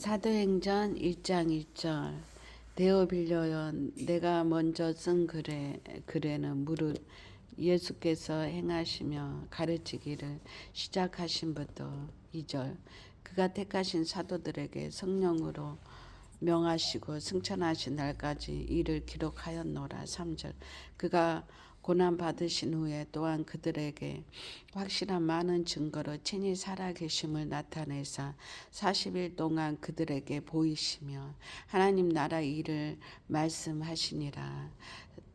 사도행전 1장 1절. 데어 빌려요 내가 먼저 쓴 글에는 무릇 예수께서 행하시며 가르치기를 시작하신 부터 2절. 그가 택하신 사도들에게 성령으로 명하시고 승천하신 날까지 이를 기록하였노라. 3절. 그가 고난 받으신 후에 또한 그들에게 확실한 많은 증거로 친히 살아계심을 나타내사 40일 동안 그들에게 보이시며 하나님 나라 일을 말씀하시니라.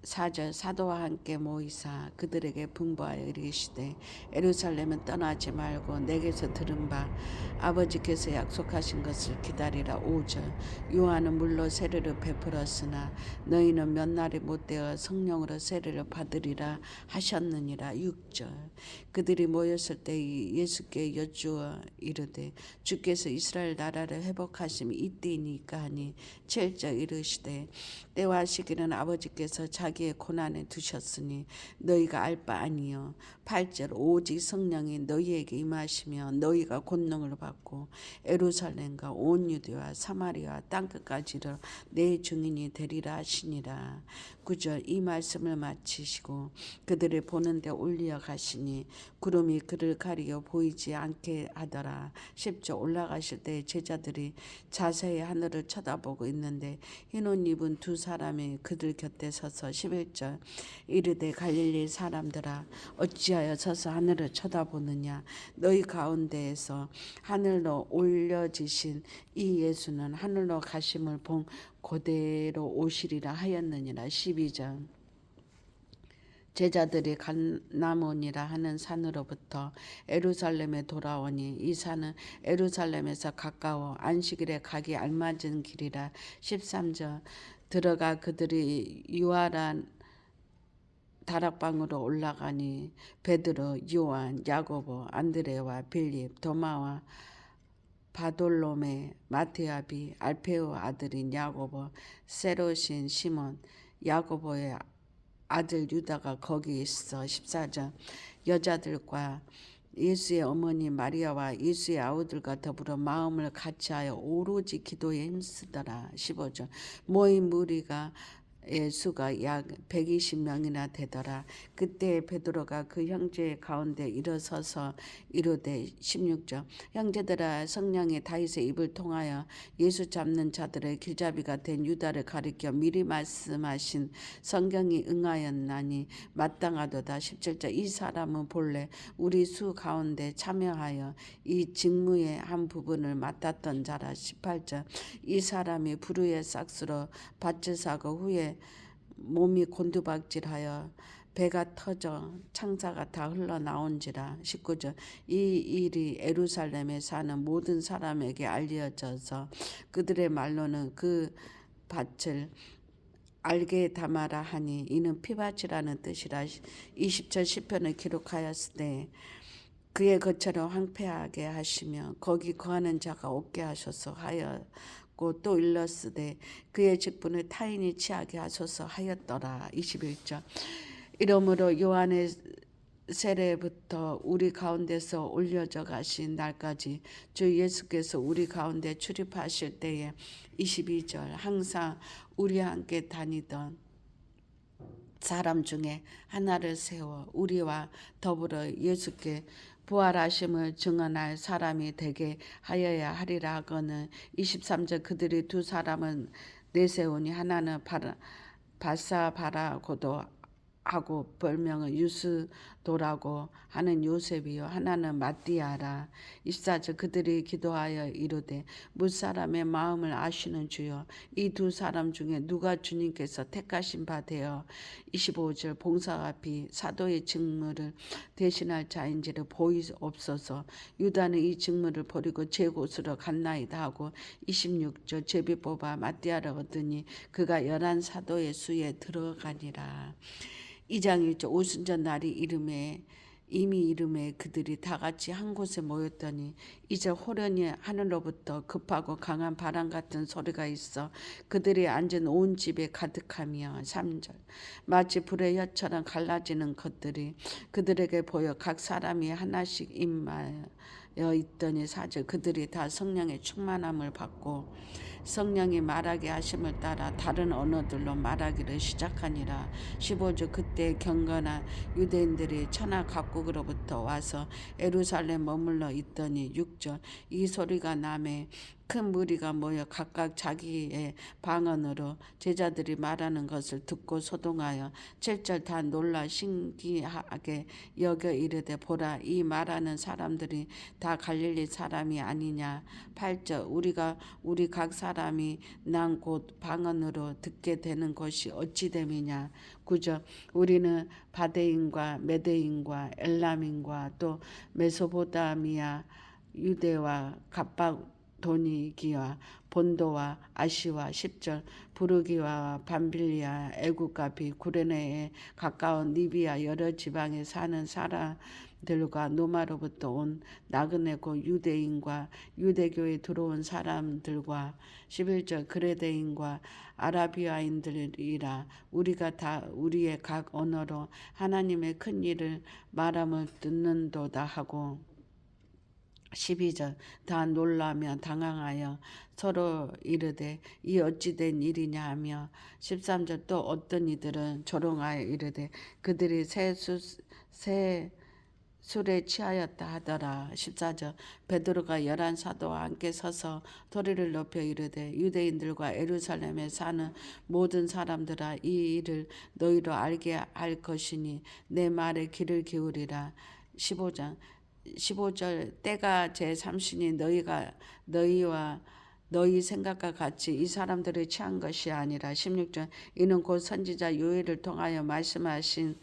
4절. 사도와 함께 모이사 그들에게 분부하여 이르시되 예루살렘은 떠나지 말고 내게서 들은 바 아버지께서 약속하신 것을 기다리라. 5절. 요한은 물로 세례를 베풀었으나 너희는 몇 날이 못되어 성령으로 세례를 받으리라 하셨느니라. 6절. 그들이 모였을 때 예수께 여쭈어 이르되 주께서 이스라엘 나라를 회복하심이 이때이니까 하니 7절. 이르시되 때와 시기는 아버지께서 자기의 고난에 두셨으니 너희가 알 바 아니요. 8절. 오직 성령이 너희에게 임하시며 너희가 권능을 받고 예루살렘과 온 유대와 사마리아 땅끝까지를 내 증인이 되리라 하시니라. 9절. 이 말씀을 마치시고 그들을 보는데 올려 가시니 구름이 그를 가리어 보이지 않게 하더라. 10절. 올라가실 때 제자들이 자세히 하늘을 쳐다보고 있는데 흰 옷 입은 두 사람이 그들 곁에 서서 11절. 이르되 갈릴리 사람들아 어찌하여 서서 하늘을 쳐다보느냐. 너희 가운데에서 하늘로 올려지신 이 예수는 하늘로 가심을 본 그대로 오시리라 하였느니라. 12절. 제자들이 간나몬이라 하는 산으로부터 예루살렘에 돌아오니 이 산은 예루살렘에서 가까워 안식일에 가기 알맞은 길이라. 13절. 들어가 그들이 유아란 다락방으로 올라가니 베드로, 요한, 야고보, 안드레와 빌립, 도마와 바돌로메, 마테아비, 알페오 아들인 야고보, 세로신 시몬, 야고보의 아들 유다가 거기 있어. 14절. 여자들과 예수의 어머니 마리아와 예수의 아우들과 더불어 마음을 같이하여 오로지 기도에 힘쓰더라. 15절. 모인 무리가 수가 약 120명이나 되더라. 그때 베드로가 그 형제 가운데 일어서서 이르되 16절. 형제들아 성령이 다윗의 입을 통하여 예수 잡는 자들의 길잡이가 된 유다를 가리켜 미리 말씀하신 성경이 응하였나니 마땅하도다. 17절. 이 사람은 본래 우리 수 가운데 참여하여 이 직무의 한 부분을 맡았던 자라. 18절. 이 사람이 불의의 싹스로 밭을 사고 후에 몸이 곤두박질하여 배가 터져 창자가 다 흘러나온지라. 19절. 이 일이 예루살렘에 사는 모든 사람에게 알려져서 그들의 말로는 그 밭을 알게 담아라 하니 이는 피밭이라는 뜻이라. 20절. 시편을 기록하였으되 그의 거처를 황폐하게 하시며 거기 거하는 자가 없게 하소서 하였고 또 일렀으되 그의 직분을 타인이 취하게 하소서 하였더라. 21절. 이러므로 요한의 세례부터 우리 가운데서 올려져 가신 날까지 주 예수께서 우리 가운데 출입하실 때에 22절. 항상 우리와 함께 다니던 사람 중에 하나를 세워 우리와 더불어 예수께 부활하심을 증언할 사람이 되게 하여야 하리라 하거늘. 23절. 그들이 두 사람은 내세우니 하나는 바사바라고도 하고 별명은 유스도라고 하는 요셉이요 하나는 마띠아라. 24절. 그들이 기도하여 이르되 무사람의 마음을 아시는 주여 이 두 사람 중에 누가 주님께서 택하신 바 되어 25절. 봉사가 사도의 직무를 대신할 자인지를 보이옵소서. 유다는 이 직무를 버리고 제 곳으로 갔나이다 하고 26절. 제비 뽑아 마띠아를 얻으니 그가 11사도의 수에 들어가니라. 2장 1절. 오순절 날이 이미 이름에 그들이 다 같이 한 곳에 모였더니 이제 호련히 하늘로부터 급하고 강한 바람 같은 소리가 있어 그들이 앉은 온 집에 가득하며. 3절. 마치 불의 혀처럼 갈라지는 것들이 그들에게 보여 각 사람이 하나씩 임하여 있더니 4절 그들이 다 성령의 충만함을 받고 성령이 말하게 하심을 따라 다른 언어들로 말하기를 시작하니라. 15절 그때 경건한 유대인들이 천하 각국으로부터 와서 예루살렘 머물러 있더니 6절 이 소리가 나매 큰 무리가 모여 각각 자기의 방언으로 제자들이 말하는 것을 듣고 소동하여 7절 다 놀라 신기하게 여겨 이르되 보라 이 말하는 사람들이 다 갈릴리 사람이 아니냐. 8절 우리 각 사람이 난 곧 방언으로 듣게 되는 것이 어찌 됨이냐. 9절 우리는 바데인과 메데인과 엘람인과 또 메소포타미아 유대와 갑박도니기와 본도와 아시와 10절 부르기와 밤빌리아 애국과 구레네에 가까운 리비아 여러 지방에 사는 사람들과 노마로부터 온 나그네고 유대인과 유대교에 들어온 사람들과 11절 그레데인과 아라비아인들이라 우리가 다 우리의 각 언어로 하나님의 큰 일을 말함을 듣는도다 하고 12절 다 놀라며 당황하여 서로 이르되 이 어찌된 일이냐 하며 13절 또 어떤 이들은 조롱하여 이르되 그들이 새 술에 취하였다 하더라. 14절 베드로가 11사도와 함께 서서 소리를 높여 이르되 유대인들과 예루살렘에 사는 모든 사람들아 이 일을 너희로 알게 할 것이니 내 말에 귀를 기울이라. 15절 때가 제3시니 너희와 너희 생각과 같이 이 사람들을 취한 것이 아니라 16절 이는 곧 선지자 요엘을 통하여 말씀하신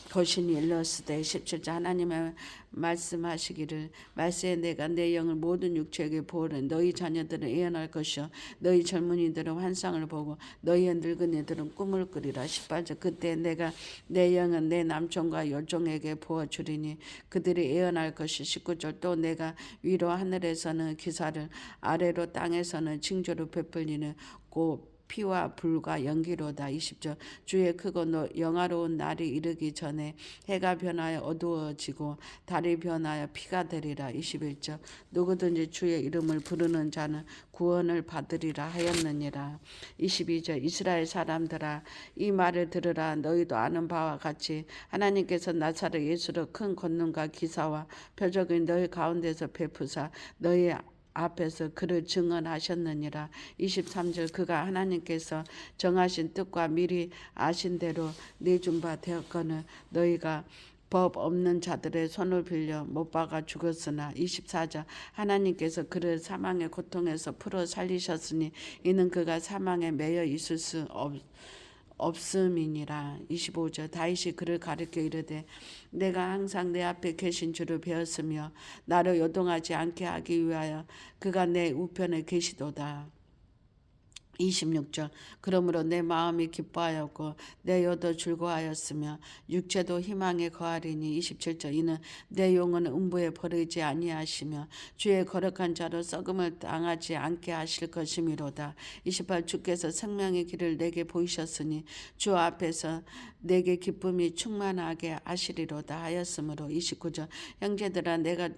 것이니 일러스되 17절 하나님의 말씀하시기를 말세에 내가 내 영을 모든 육체에게 부으려 너희 자녀들은 예언할 것이요 너희 젊은이들은 환상을 보고 너희 늙은이들은 꿈을 꾸리라. 18절 그때 내가 내 영은 내 남종과 여종에게 부어주리니 그들이 예언할 것이 19절 또 내가 위로 하늘에서는 기사를 아래로 땅에서는 징조를 베풀리는 곧 피와 불과 연기로다. 20절 주의 크고 영화로운 날이 이르기 전에 해가 변하여 어두워지고 달이 변하여 피가 되리라. 21절 누구든지 주의 이름을 부르는 자는 구원을 받으리라 하였느니라. 22절 이스라엘 사람들아 이 말을 들으라. 너희도 아는 바와 같이 하나님께서 나사렛 예수로 큰 권능과 기사와 표적을 너희 가운데서 베푸사 너희 앞에서 그를 증언하셨느니라. 23절 그가 하나님께서 정하신 뜻과 미리 아신 대로 내준 바 되었거늘 너희가 법 없는 자들의 손을 빌려 못 박아 죽었으나 24절 하나님께서 그를 사망의 고통에서 풀어 살리셨으니 이는 그가 사망에 매여 있을 수 없음이니라. 25절 다윗이 그를 가르쳐 이르되 내가 항상 내 앞에 계신 줄을 배웠으며 나를 요동하지 않게 하기 위하여 그가 내 우편에 계시도다. 26절 그러므로 내 마음이 기뻐하였고 내 혀도 즐거워하였으며 육체도 희망에 거하리니 27절 이는 내 영혼을 음부에 버리지 아니하시며 주의 거룩한 자로 썩음을 당하지 않게 하실 것이미로다. 28 주께서 생명의 길을 내게 보이셨으니 주 앞에서 내게 기쁨이 충만하게 하시리로다 하였으므로 29절 형제들아 내가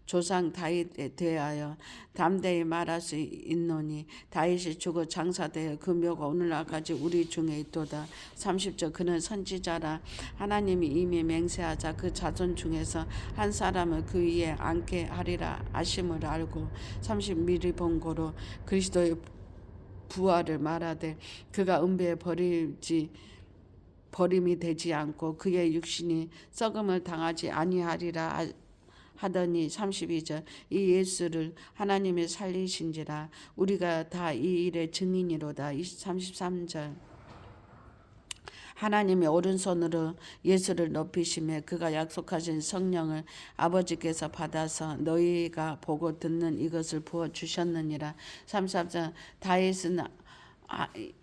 조상 다윗에 대하여 담대히 말할 수 있노니 다윗이 죽어 장사되어 그 묘가 오늘날까지 우리 중에 있도다. 30절 그는 선지자라 하나님이 이미 맹세하자 그 자손 중에서 한 사람을 그 위에 앉게 하리라 아심을 알고 30 미리 본 고로 그리스도의 부활을 말하되 그가 음배에 버림이 되지 않고 그의 육신이 썩음을 당하지 아니하리라 하더니 32절 이 예수를 하나님이 살리신지라 우리가 다 이 일의 증인이로다. 33절 하나님의 오른손으로 예수를 높이시며 그가 약속하신 성령을 아버지께서 받아서 너희가 보고 듣는 이것을 부어주셨느니라. 33절 다윗은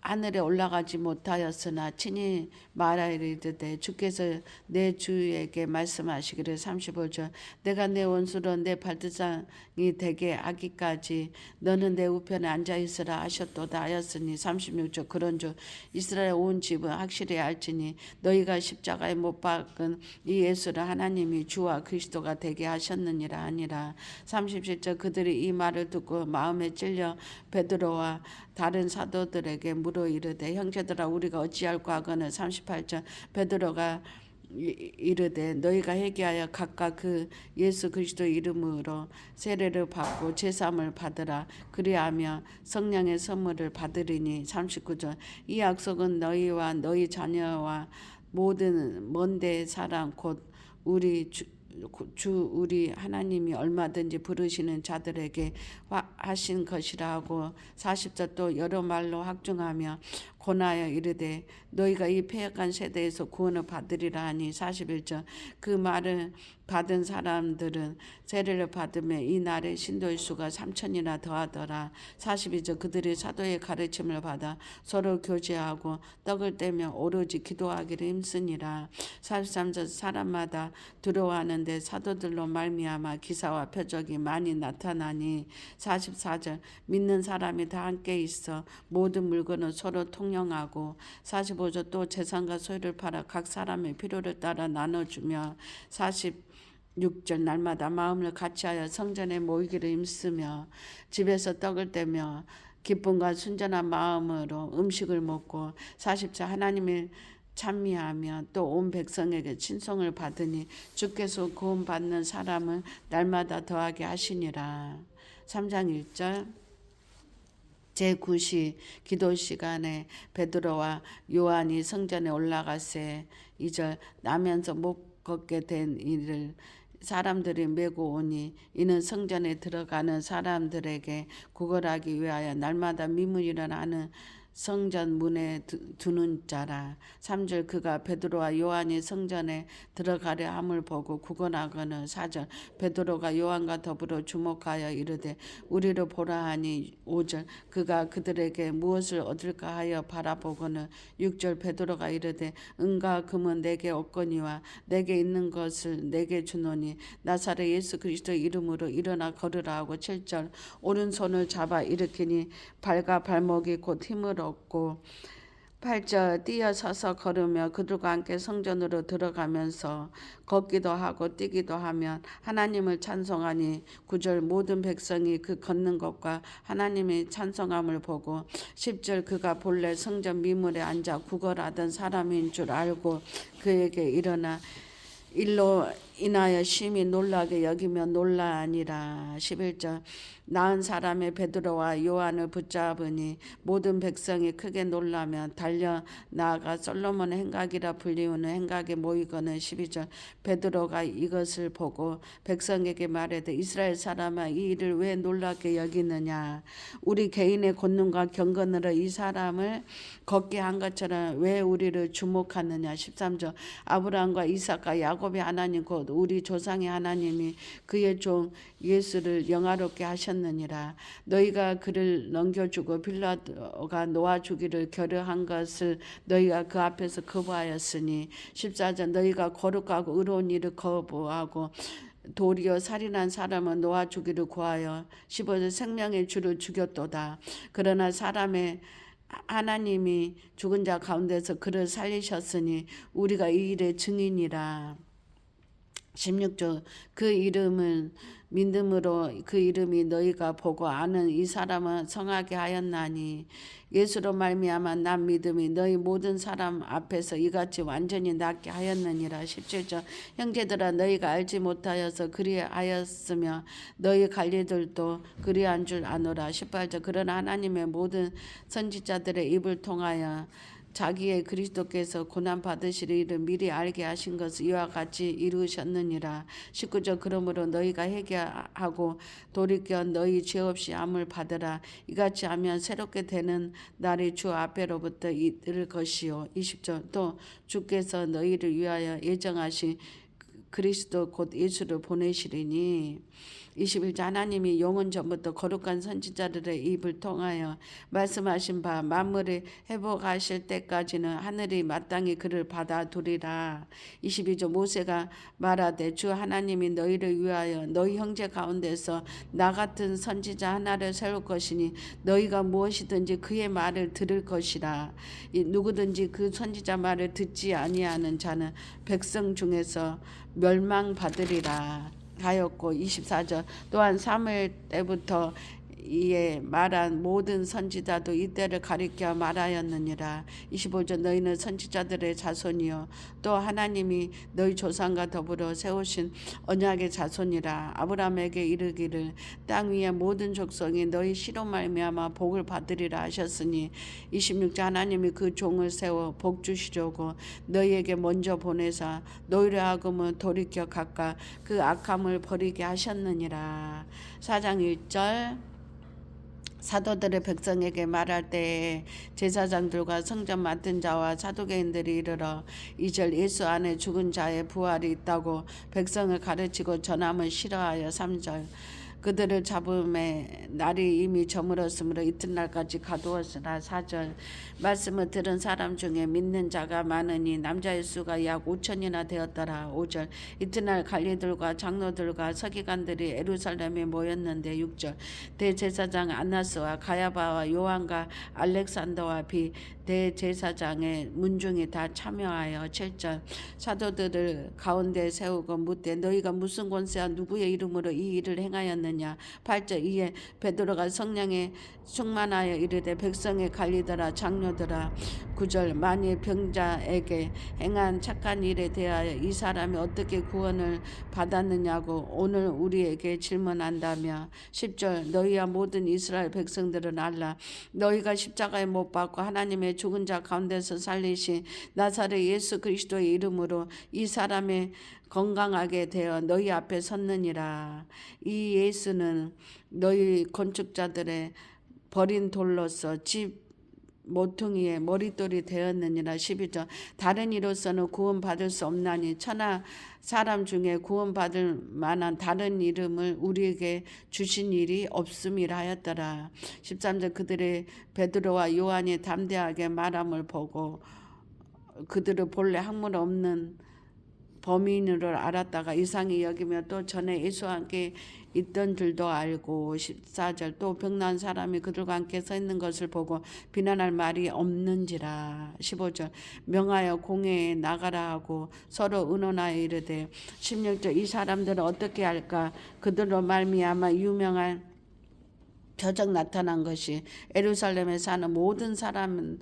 하늘에 올라가지 못하였으나 친히 말하이르되 주께서 내 주에게 말씀하시기를 35절 내가 내 원수로 내 발등상이 되게 하기까지 너는 내 우편에 앉아있으라 하셨도다 하였으니 36절 그런즉 이스라엘 온 집은 확실히 알지니 너희가 십자가에 못 박은 이 예수를 하나님이 주와 그리스도가 되게 하셨느니라 하니라. 37절 그들이 이 말을 듣고 마음에 찔려 베드로와 다른 사도들에게 물어 이르되 형제들아 우리가 어찌할까 하거늘 38절 베드로가 이르되 너희가 회개하여 각각 그 예수 그리스도 이름으로 세례를 받고 제사함을 받으라 그리하며 성령의 선물을 받으리니 39절 이 약속은 너희와 너희 자녀와 모든 먼데 사람 곧 우리 주 우리 하나님이 얼마든지 부르시는 자들에게 하신 것이라 하고 40절 또 여러 말로 확증하며 권하여 이르되 너희가 이 패역한 세대에서 구원을 받으리라 하니 41절 그 말을 받은 사람들은 세례를 받으며 이 날에 신도의 수가 3천이나 더하더라. 42절 그들이 사도의 가르침을 받아 서로 교제하고 떡을 떼며 오로지 기도하기를 힘쓰니라. 43절 사람마다 두려워하는데 사도들로 말미암아 기사와 표적이 많이 나타나니 44절 믿는 사람이 다 함께 있어 모든 물건을 서로 통용하고 45절 또 재산과 소유를 팔아 각 사람의 필요를 따라 나눠주며 46절 날마다 마음을 같이하여 성전에 모이기를 힘쓰며 집에서 떡을 떼며 기쁨과 순전한 마음으로 음식을 먹고 40절 하나님을 찬미하며 또 온 백성에게 친송을 받으니 주께서 구원받는 사람을 날마다 더하게 하시니라. 3장 1절 제9시 기도 시간에 베드로와 요한이 성전에 올라가세 2절 나면서 못 걷게 된 이를 사람들이 메고 오니 이는 성전에 들어가는 사람들에게 구걸하기 위하여 날마다 미문이라 하는 성전 문에 두는 자라. 3절 그가 베드로와 요한이 성전에 들어가려 함을 보고 구걸하거늘 4절 베드로가 요한과 더불어 주목하여 이르되 우리를 보라 하니 5절 그가 그들에게 무엇을 얻을까 하여 바라보거늘 6절 베드로가 이르되 은과 금은 내게 없거니와 내게 있는 것을 내게 주노니 나사렛 예수 그리스도 이름으로 일어나 걸으라 하고 7절 오른손을 잡아 일으키니 발과 발목이 곧 힘을 얻고 8절 뛰어서서 걸으며 그들과 함께 성전으로 들어가면서 걷기도 하고 뛰기도 하면 하나님을 찬송하니 9절 모든 백성이 그 걷는 것과 하나님의 찬송함을 보고 10절 그가 본래 성전 미문에 앉아 구걸하던 사람인 줄 알고 그에게 일어나 일로 인하여 심히 놀라게 여기며 놀라니라. 11절 나은 사람의 베드로와 요한을 붙잡으니 모든 백성이 크게 놀라며 달려 나아가 솔로몬의 행각이라 불리우는 행각에 모이거늘 12절 베드로가 이것을 보고 백성에게 말하되 이스라엘 사람아 이 일을 왜 놀랍게 여기느냐 우리 개인의 권능과 경건으로 이 사람을 걷게 한 것처럼 왜 우리를 주목하느냐 13절 아브라함과 이삭과 야곱의 하나님 곧 우리 조상의 하나님이 그의 종 예수를 영화롭게 하셨느니라. 너희가 그를 넘겨주고 빌라도가 놓아주기를 겨루한 것을 너희가 그 앞에서 거부하였으니 14절 너희가 거룩하고 의로운 일을 거부하고 도리어 살인한 사람은 놓아주기를 구하여 15절 생명의 주를 죽였도다. 그러나 사람의 하나님이 죽은 자 가운데서 그를 살리셨으니 우리가 이 일의 증인이라. 16절 그 이름은 믿음으로 그 이름이 너희가 보고 아는 이 사람은 성하게 하였나니 예수로 말미암아 난 믿음이 너희 모든 사람 앞에서 이같이 완전히 낫게 하였느니라. 17절 형제들아 너희가 알지 못하여서 그리하였으며 너희 관리들도 그리한 줄 아노라. 18절 그러나 하나님의 모든 선지자들의 입을 통하여 자기의 그리스도께서 고난 받으실 일을 미리 알게 하신 것을 이와 같이 이루셨느니라. 19절 그러므로 너희가 회개하고 돌이켜 너희 죄 없이 암을 받으라. 이같이 하면 새롭게 되는 날이 주 앞에로부터 이를 것이요. 20절 또 주께서 너희를 위하여 예정하신 그리스도 곧 예수를 보내시리니 21절 하나님이 영원 전부터 거룩한 선지자들의 입을 통하여 말씀하신 바 만물을 회복하실 때까지는 하늘이 마땅히 그를 받아두리라. 22절 모세가 말하되 주 하나님이 너희를 위하여 너희 형제 가운데서 나 같은 선지자 하나를 세울 것이니 너희가 무엇이든지 그의 말을 들을 것이라. 누구든지 그 선지자 말을 듣지 아니하는 자는 백성 중에서 멸망받으리라 하였고 24절 또한 사무엘 때부터 이에 말한 모든 선지자도 이때를 가리켜 말하였느니라. 25절 너희는 선지자들의 자손이요 또 하나님이 너희 조상과 더불어 세우신 언약의 자손이라. 아브라함에게 이르기를 땅 위의 모든 족속이 너희 씨로 말미암아 복을 받으리라 하셨으니 26절 하나님이 그 종을 세워 복 주시려고 너희에게 먼저 보내사 너희를 하금은 돌이켜 각각 그 악함을 버리게 하셨느니라. 4장 1절 사도들의 백성에게 말할 때에 제사장들과 성전 맡은 자와 사두개인들이 이르러 2절 예수 안에 죽은 자의 부활이 있다고 백성을 가르치고 전함을 싫어하여 3절 그들을 잡음에 날이 이미 저물었으므로 이튿날까지 가두었으나 4절 말씀을 들은 사람 중에 믿는 자가 많으니 남자의 수가 약 5천이나 되었더라. 5절 이튿날 관리들과 장로들과 서기관들이 예루살렘에 모였는데 6절 대제사장 안나스와 가야바와 요한과 알렉산더와 대제사장의 문중이 다 참여하여 7절 사도들을 가운데 세우고 묻되 너희가 무슨 권세와 누구의 이름으로 이 일을 행하였느냐. 8절 이에 베드로가 성령에 충만하여 이르되 백성의 관리들아 장로들아 9절 만일 병자에게 행한 착한 일에 대하여 이 사람이 어떻게 구원을 받았느냐고 오늘 우리에게 질문한다며 10절 너희와 모든 이스라엘 백성들은 알라 너희가 십자가에 못 박고 하나님의 죽은 자 가운데서 살리신 나사렛 예수 그리스도의 이름으로 이 사람의 건강하게 되어 너희 앞에 섰느니라. 이 예수는 너희 건축자들의 버린 돌로서 집 모퉁이의 머릿돌이 되었느니라. 12절 다른 이로서는 구원받을 수 없나니 천하 사람 중에 구원받을 만한 다른 이름을 우리에게 주신 일이 없음이라 하였더라. 13절 그들의 베드로와 요한이 담대하게 말함을 보고 그들을 본래 학문 없는 범인으로 알았다가 이상히 여기며 또 전에 예수와 함께 있던 줄도 알고 14절 또 병난 사람이 그들과 함께 서 있는 것을 보고 비난할 말이 없는지라. 15절 명하여 공회에 나가라 하고 서로 의논하여 이르되 16절 이 사람들은 어떻게 할까 그들로 말미암아 유명한 표적 나타난 것이 예루살렘에 사는 모든 사람은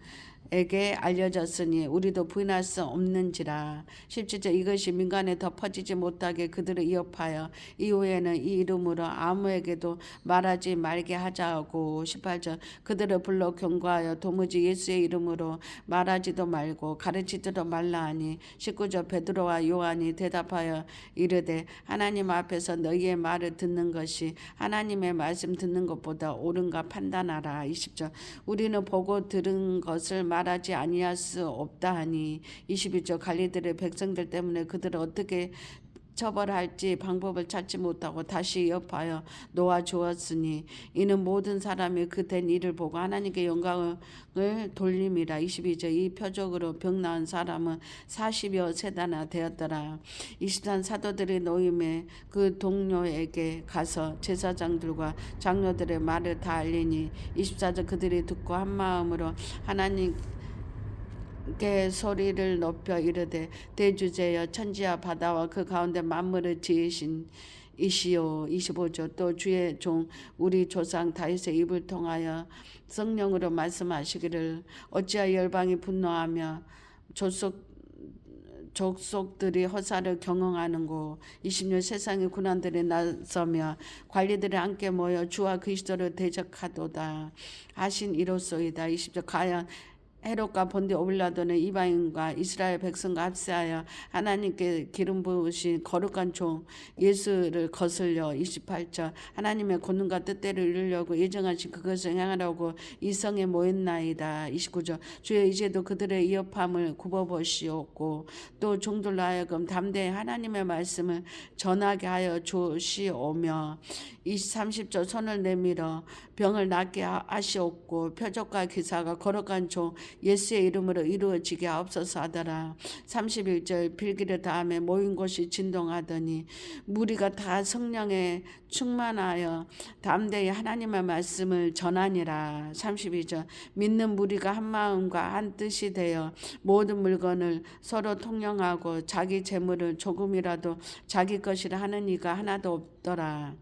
에게 알려졌으니 우리도 부인할 수 없는지라. 17절 이것이 민간에 더 퍼지지 못하게 그들을 위협하여 이후에는 이 이름으로 아무에게도 말하지 말게 하자고. 18절 그들을 불러 경고하여 도무지 예수의 이름으로 말하지도 말고 가르치지도 말라 하니 19절 베드로와 요한이 대답하여 이르되 하나님 앞에서 너희의 말을 듣는 것이 하나님의 말씀 듣는 것보다 옳은가 판단하라. 20절 우리는 보고 들은 것을 말하지 아니할 수 없다 하니 21절 관리들의 백성들 때문에 그들을 어떻게 처벌할지 방법을 찾지 못하고 다시 위협하여 놓아주었으니 이는 모든 사람이 그 된 일을 보고 하나님께 영광을 돌림이라. 22절 이 표적으로 병 나은 사람은 40여 세다나 되었더라. 23 사도들의 모임에 그 동료에게 가서 제사장들과 장로들의 말을 다 알리니 24절 그들이 듣고 한 마음으로 하나님 게 소리를 높여 이르되 대주제여 천지와 바다와 그 가운데 만물을 지으신 이시오. 25절 또 주의 종 우리 조상 다윗의 입을 통하여 성령으로 말씀하시기를 어찌하여 열방이 분노하며 족속들이 허사를 경영하는고 26 세상의 군왕들이 나서며 관리들이 함께 모여 주와 그리스도를 대적하도다 하신 이로소이다. 20절 과연 헤롯과 본디 오빌라도는 이방인과 이스라엘 백성과 합세하여 하나님께 기름 부으신 거룩한 종 예수를 거슬려 28절 하나님의 권능과 뜻대로 이루려고 예정하신 그것을 행하려고 이 성에 모였나이다. 29절 주여 이제도 그들의 위협함을 굽어보시옵고 또 종들로 하여금 담대히 하나님의 말씀을 전하게 하여 주시오며 30절 손을 내밀어 병을 낫게 하시옵고 표적과 기사가 거룩한 종 예수의 이름으로 이루어지게 하옵소서 하더라. 31절 빌기를 다음에 모인 곳이 진동하더니 무리가 다 성령에 충만하여 담대히 하나님의 말씀을 전하니라. 32절 믿는 무리가 한 마음과 한 뜻이 되어 모든 물건을 서로 통용하고 자기 재물을 조금이라도 자기 것이라 하는 이가 하나도 없더라.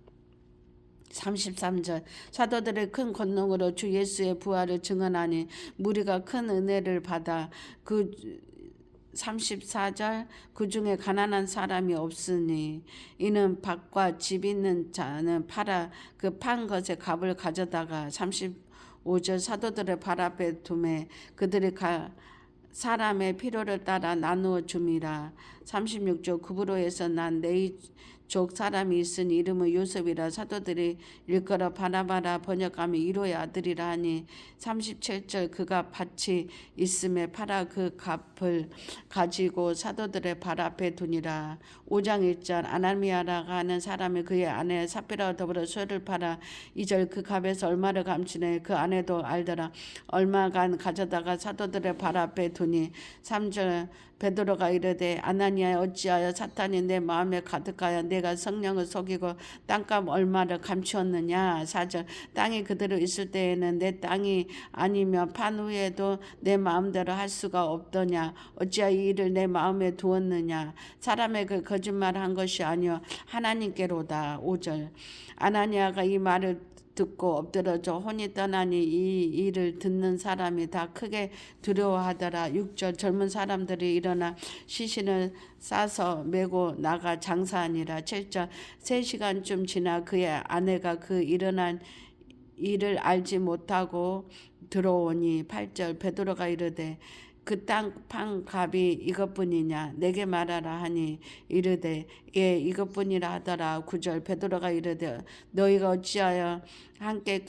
33절 사도들의 큰 권능으로 주 예수의 부활을 증언하니 무리가 큰 은혜를 받아 34절 그 중에 가난한 사람이 없으니 이는 밭과 집 있는 자는 팔아 그 판 것의 값을 가져다가 35절 사도들의 발 앞에 두매 그들이 사람의 필요를 따라 나누어 줌이라. 36절 구브로에서 난 네이족 사람이 있으니 이름은 요셉이라 사도들이 일컬어 바나바라 번역하며 이로의 아들이라 하니 37절 그가 밭이 있음에 팔아 그 값을 가지고 사도들의 발 앞에 두니라. 5장 1절 아나니아라가 하는 사람이 그의 아내 삽비라와 더불어 소유를 팔아 2절 그 값에서 얼마를 감추네 그 아내도 알더라. 얼마간 가져다가 사도들의 발 앞에 두니 3절 베드로가 이르되 아나니아 어찌하여 사탄이 내 마음에 가득하여 내가 성령을 속이고 땅값 얼마를 감추었느냐. 4절 땅이 그대로 있을 때에는 내 땅이 아니면 판 후에도 내 마음대로 할 수가 없더냐. 어찌하여 이 일을 내 마음에 두었느냐. 사람의 그 거짓말한 것이 아니요 하나님께로다. 5절 아나니아가 이 말을 듣고 엎드러져 혼이 떠나니 이 일을 듣는 사람이 다 크게 두려워하더라. 6절 젊은 사람들이 일어나 시신을 싸서 메고 나가 장사하니라. 7절 3시간쯤 지나 그의 아내가 그 일어난 일을 알지 못하고 들어오니 8절 베드로가 이르되 그 땅 판 값이 이것뿐이냐 내게 말하라 하니 이르되 예 이것뿐이라 하더라. 9절 베드로가 이르되 너희가 어찌하여 함께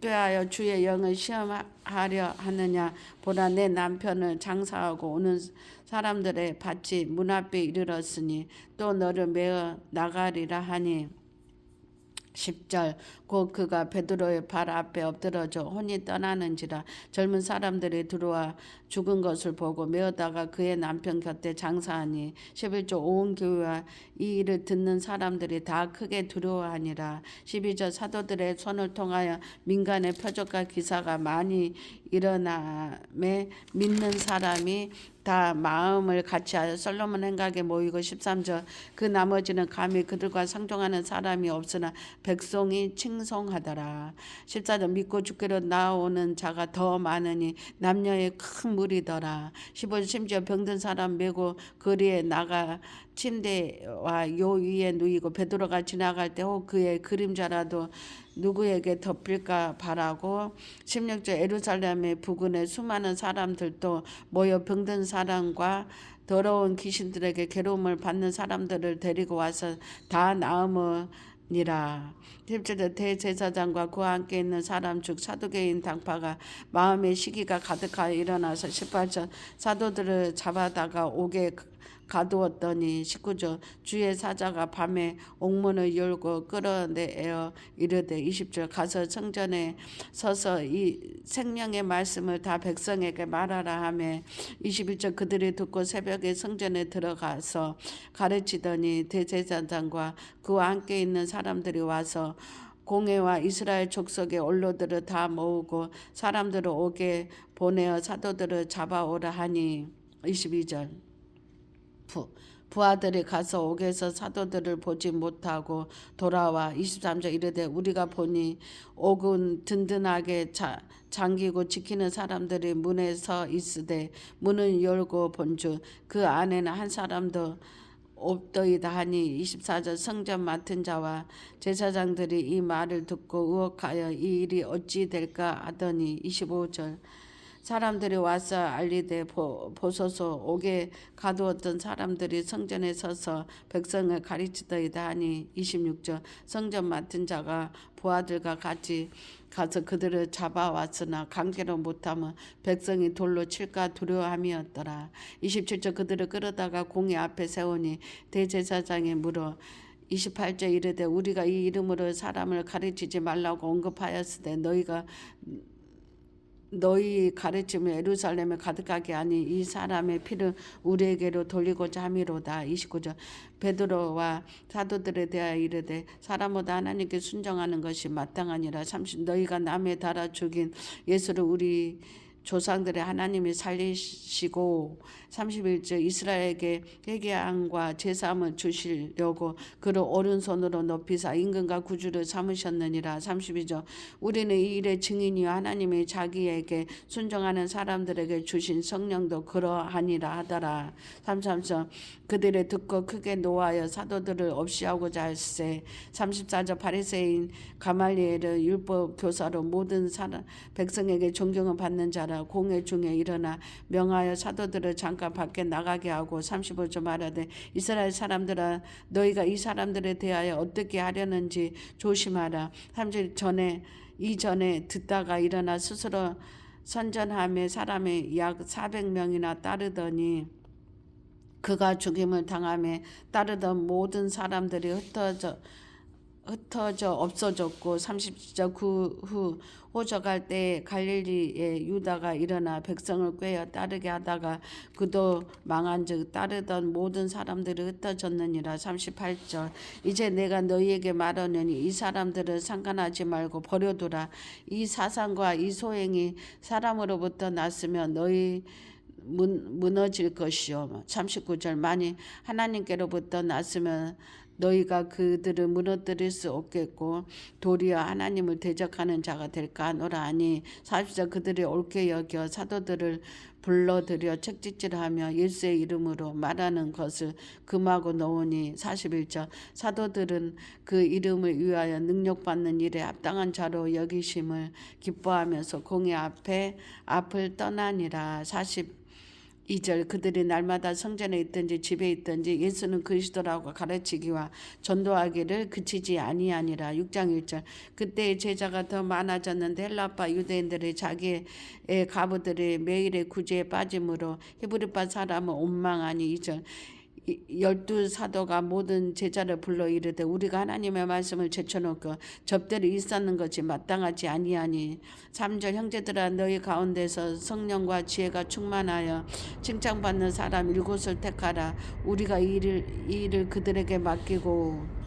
꾀하여 주의 영을 시험하려 하느냐. 보라 내 남편을 장사하고 오는 사람들의 밭이 문 앞에 이르렀으니 또 너를 메어 나가리라 하니 10절 곧 그가 베드로의 발 앞에 엎드러져 혼이 떠나는지라 젊은 사람들이 들어와 죽은 것을 보고 메어다가 그의 남편 곁에 장사하니 11절 온 교회와 이 일을 듣는 사람들이 다 크게 두려워하니라. 12절 사도들의 손을 통하여 민간의 표적과 기사가 많이 일어나매 믿는 사람이 다 마음을 같이하여 솔로몬 행각에 모이고 13절 그 나머지는 감히 그들과 상종하는 사람이 없으나 백성이 칭송하더라. 14절 믿고 주께로 나오는 자가 더 많으니 남녀의 큰 무리더라. 15절 심지어 병든 사람 메고 거리에 나가 침대와 요 위에 누이고 베드로가 지나갈 때 혹 그의 그림자라도 누구에게 덮일까 바라고 16절 예루살렘의 부근에 수많은 사람들도 모여 병든 사람과 더러운 귀신들에게 괴로움을 받는 사람들을 데리고 와서 다 나음으니라. 17절 대제사장과 그와 함께 있는 사람 중 사두개인 당파가 마음의 시기가 가득하여 일어나서 18절 사도들을 잡아다가 옥에 가두었더니 19절 주의 사자가 밤에 옥문을 열고 끌어내어 이르되 20절 가서 성전에 서서 이 생명의 말씀을 다 백성에게 말하라 하며 21절 그들이 듣고 새벽에 성전에 들어가서 가르치더니 대제사장과 그와 함께 있는 사람들이 와서 공회와 이스라엘 족속의 원로들을 다 모으고 사람들을 옥에 보내어 사도들을 잡아오라 하니 22절 부하들이 가서 옥에서 사도들을 보지 못하고 돌아와 23절 이르되 우리가 보니 옥은 든든하게 잠기고 지키는 사람들이 문에 서 있으되 문을 열고 본즉 그 안에는 한 사람도 없더이다 하니 24절 성전 맡은 자와 제사장들이 이 말을 듣고 의혹하여 이 일이 어찌 될까 하더니 25절 사람들이 와서 알리되 보소서. 옥에 가두었던 사람들이 성전에 서서 백성을 가르치더이다 하니 26절. 성전 맡은 자가 부하들과 같이 가서 그들을 잡아왔으나 강제로 못하면 백성이 돌로 칠까 두려워함이었더라. 27절. 그들을 끌어다가 공회 앞에 세우니 대제사장이 물어 28절 이르되 우리가 이 이름으로 사람을 가르치지 말라고 언급하였으되 너희 가르침을 예루살렘에 가득하게 하니 이 사람의 피를 우리에게로 돌리고자 함이로다. 29절. 베드로와 사도들에 대하여 이르되 사람보다 하나님께 순종하는 것이 마땅하니라. 30. 너희가 남에 달아 죽인 예수를 우리 조상들의 하나님이 살리시고 31절. 이스라엘에게 회개함과 제사함을 주시려고 그를 오른손으로 높이사 임금과 구주를 삼으셨느니라. 32절. 우리는 이 일의 증인이요 하나님이 자기에게 순종하는 사람들에게 주신 성령도 그러하니라 하더라. 33절. 그들의 듣고 크게 노하여 사도들을 없이하고자 할세. 34절. 바리새인 가말리엘은 율법 교사로 모든 백성에게 존경을 받는 자라. 공회 중에 일어나 명하여 사도들을 잠깐 밖에 나가게 하고 35절 말하되 이스라엘 사람들아 너희가 이 사람들에 대하여 어떻게 하려는지 조심하라. 30절. 이전에 듣다가 일어나 스스로 선전하며 사람이 약 400명이나 따르더니 그가 죽임을 당하며 따르던 모든 사람들이 흩어져 없어졌고 30절. 그 후 호적할 때 갈릴리의 유다가 일어나 백성을 꾀어 따르게 하다가 그도 망한즉 따르던 모든 사람들이 흩어졌느니라. 38절. 이제 내가 너희에게 말하노니 이 사람들을 상관하지 말고 버려두라. 이 사상과 이 소행이 사람으로부터 났으면 너희 무너질 것이요. 39절. 만일 하나님께로부터 났으면 너희가 그들을 무너뜨릴 수 없겠고 도리어 하나님을 대적하는 자가 될까 하노라 하니 40절. 그들이 옳게 여겨 사도들을 불러들여 책짓질하며 예수의 이름으로 말하는 것을 금하고 놓으니 41절. 사도들은 그 이름을 위하여 능력받는 일에 합당한 자로 여기심을 기뻐하면서 공회 앞을 떠나니라. 42절. 그들이 날마다 성전에 있든지 집에 있든지 예수는 그리스도라고 가르치기와 전도하기를 그치지 아니하니라. 6장 1절. 그때의 제자가 더 많아졌는데 헬라파 유대인들이 자기의 가부들이 매일의 구제에 빠짐으로 히브리파 사람은 원망하니. 2절. 12사도가 모든 제자를 불러 이르되 우리가 하나님의 말씀을 제쳐놓고 접대를 일삼는 것이 마땅하지 아니하니. 3절. 형제들아 너희 가운데서 성령과 지혜가 충만하여 칭찬받는 사람 7을 택하라. 우리가 이 일을 그들에게 맡기고.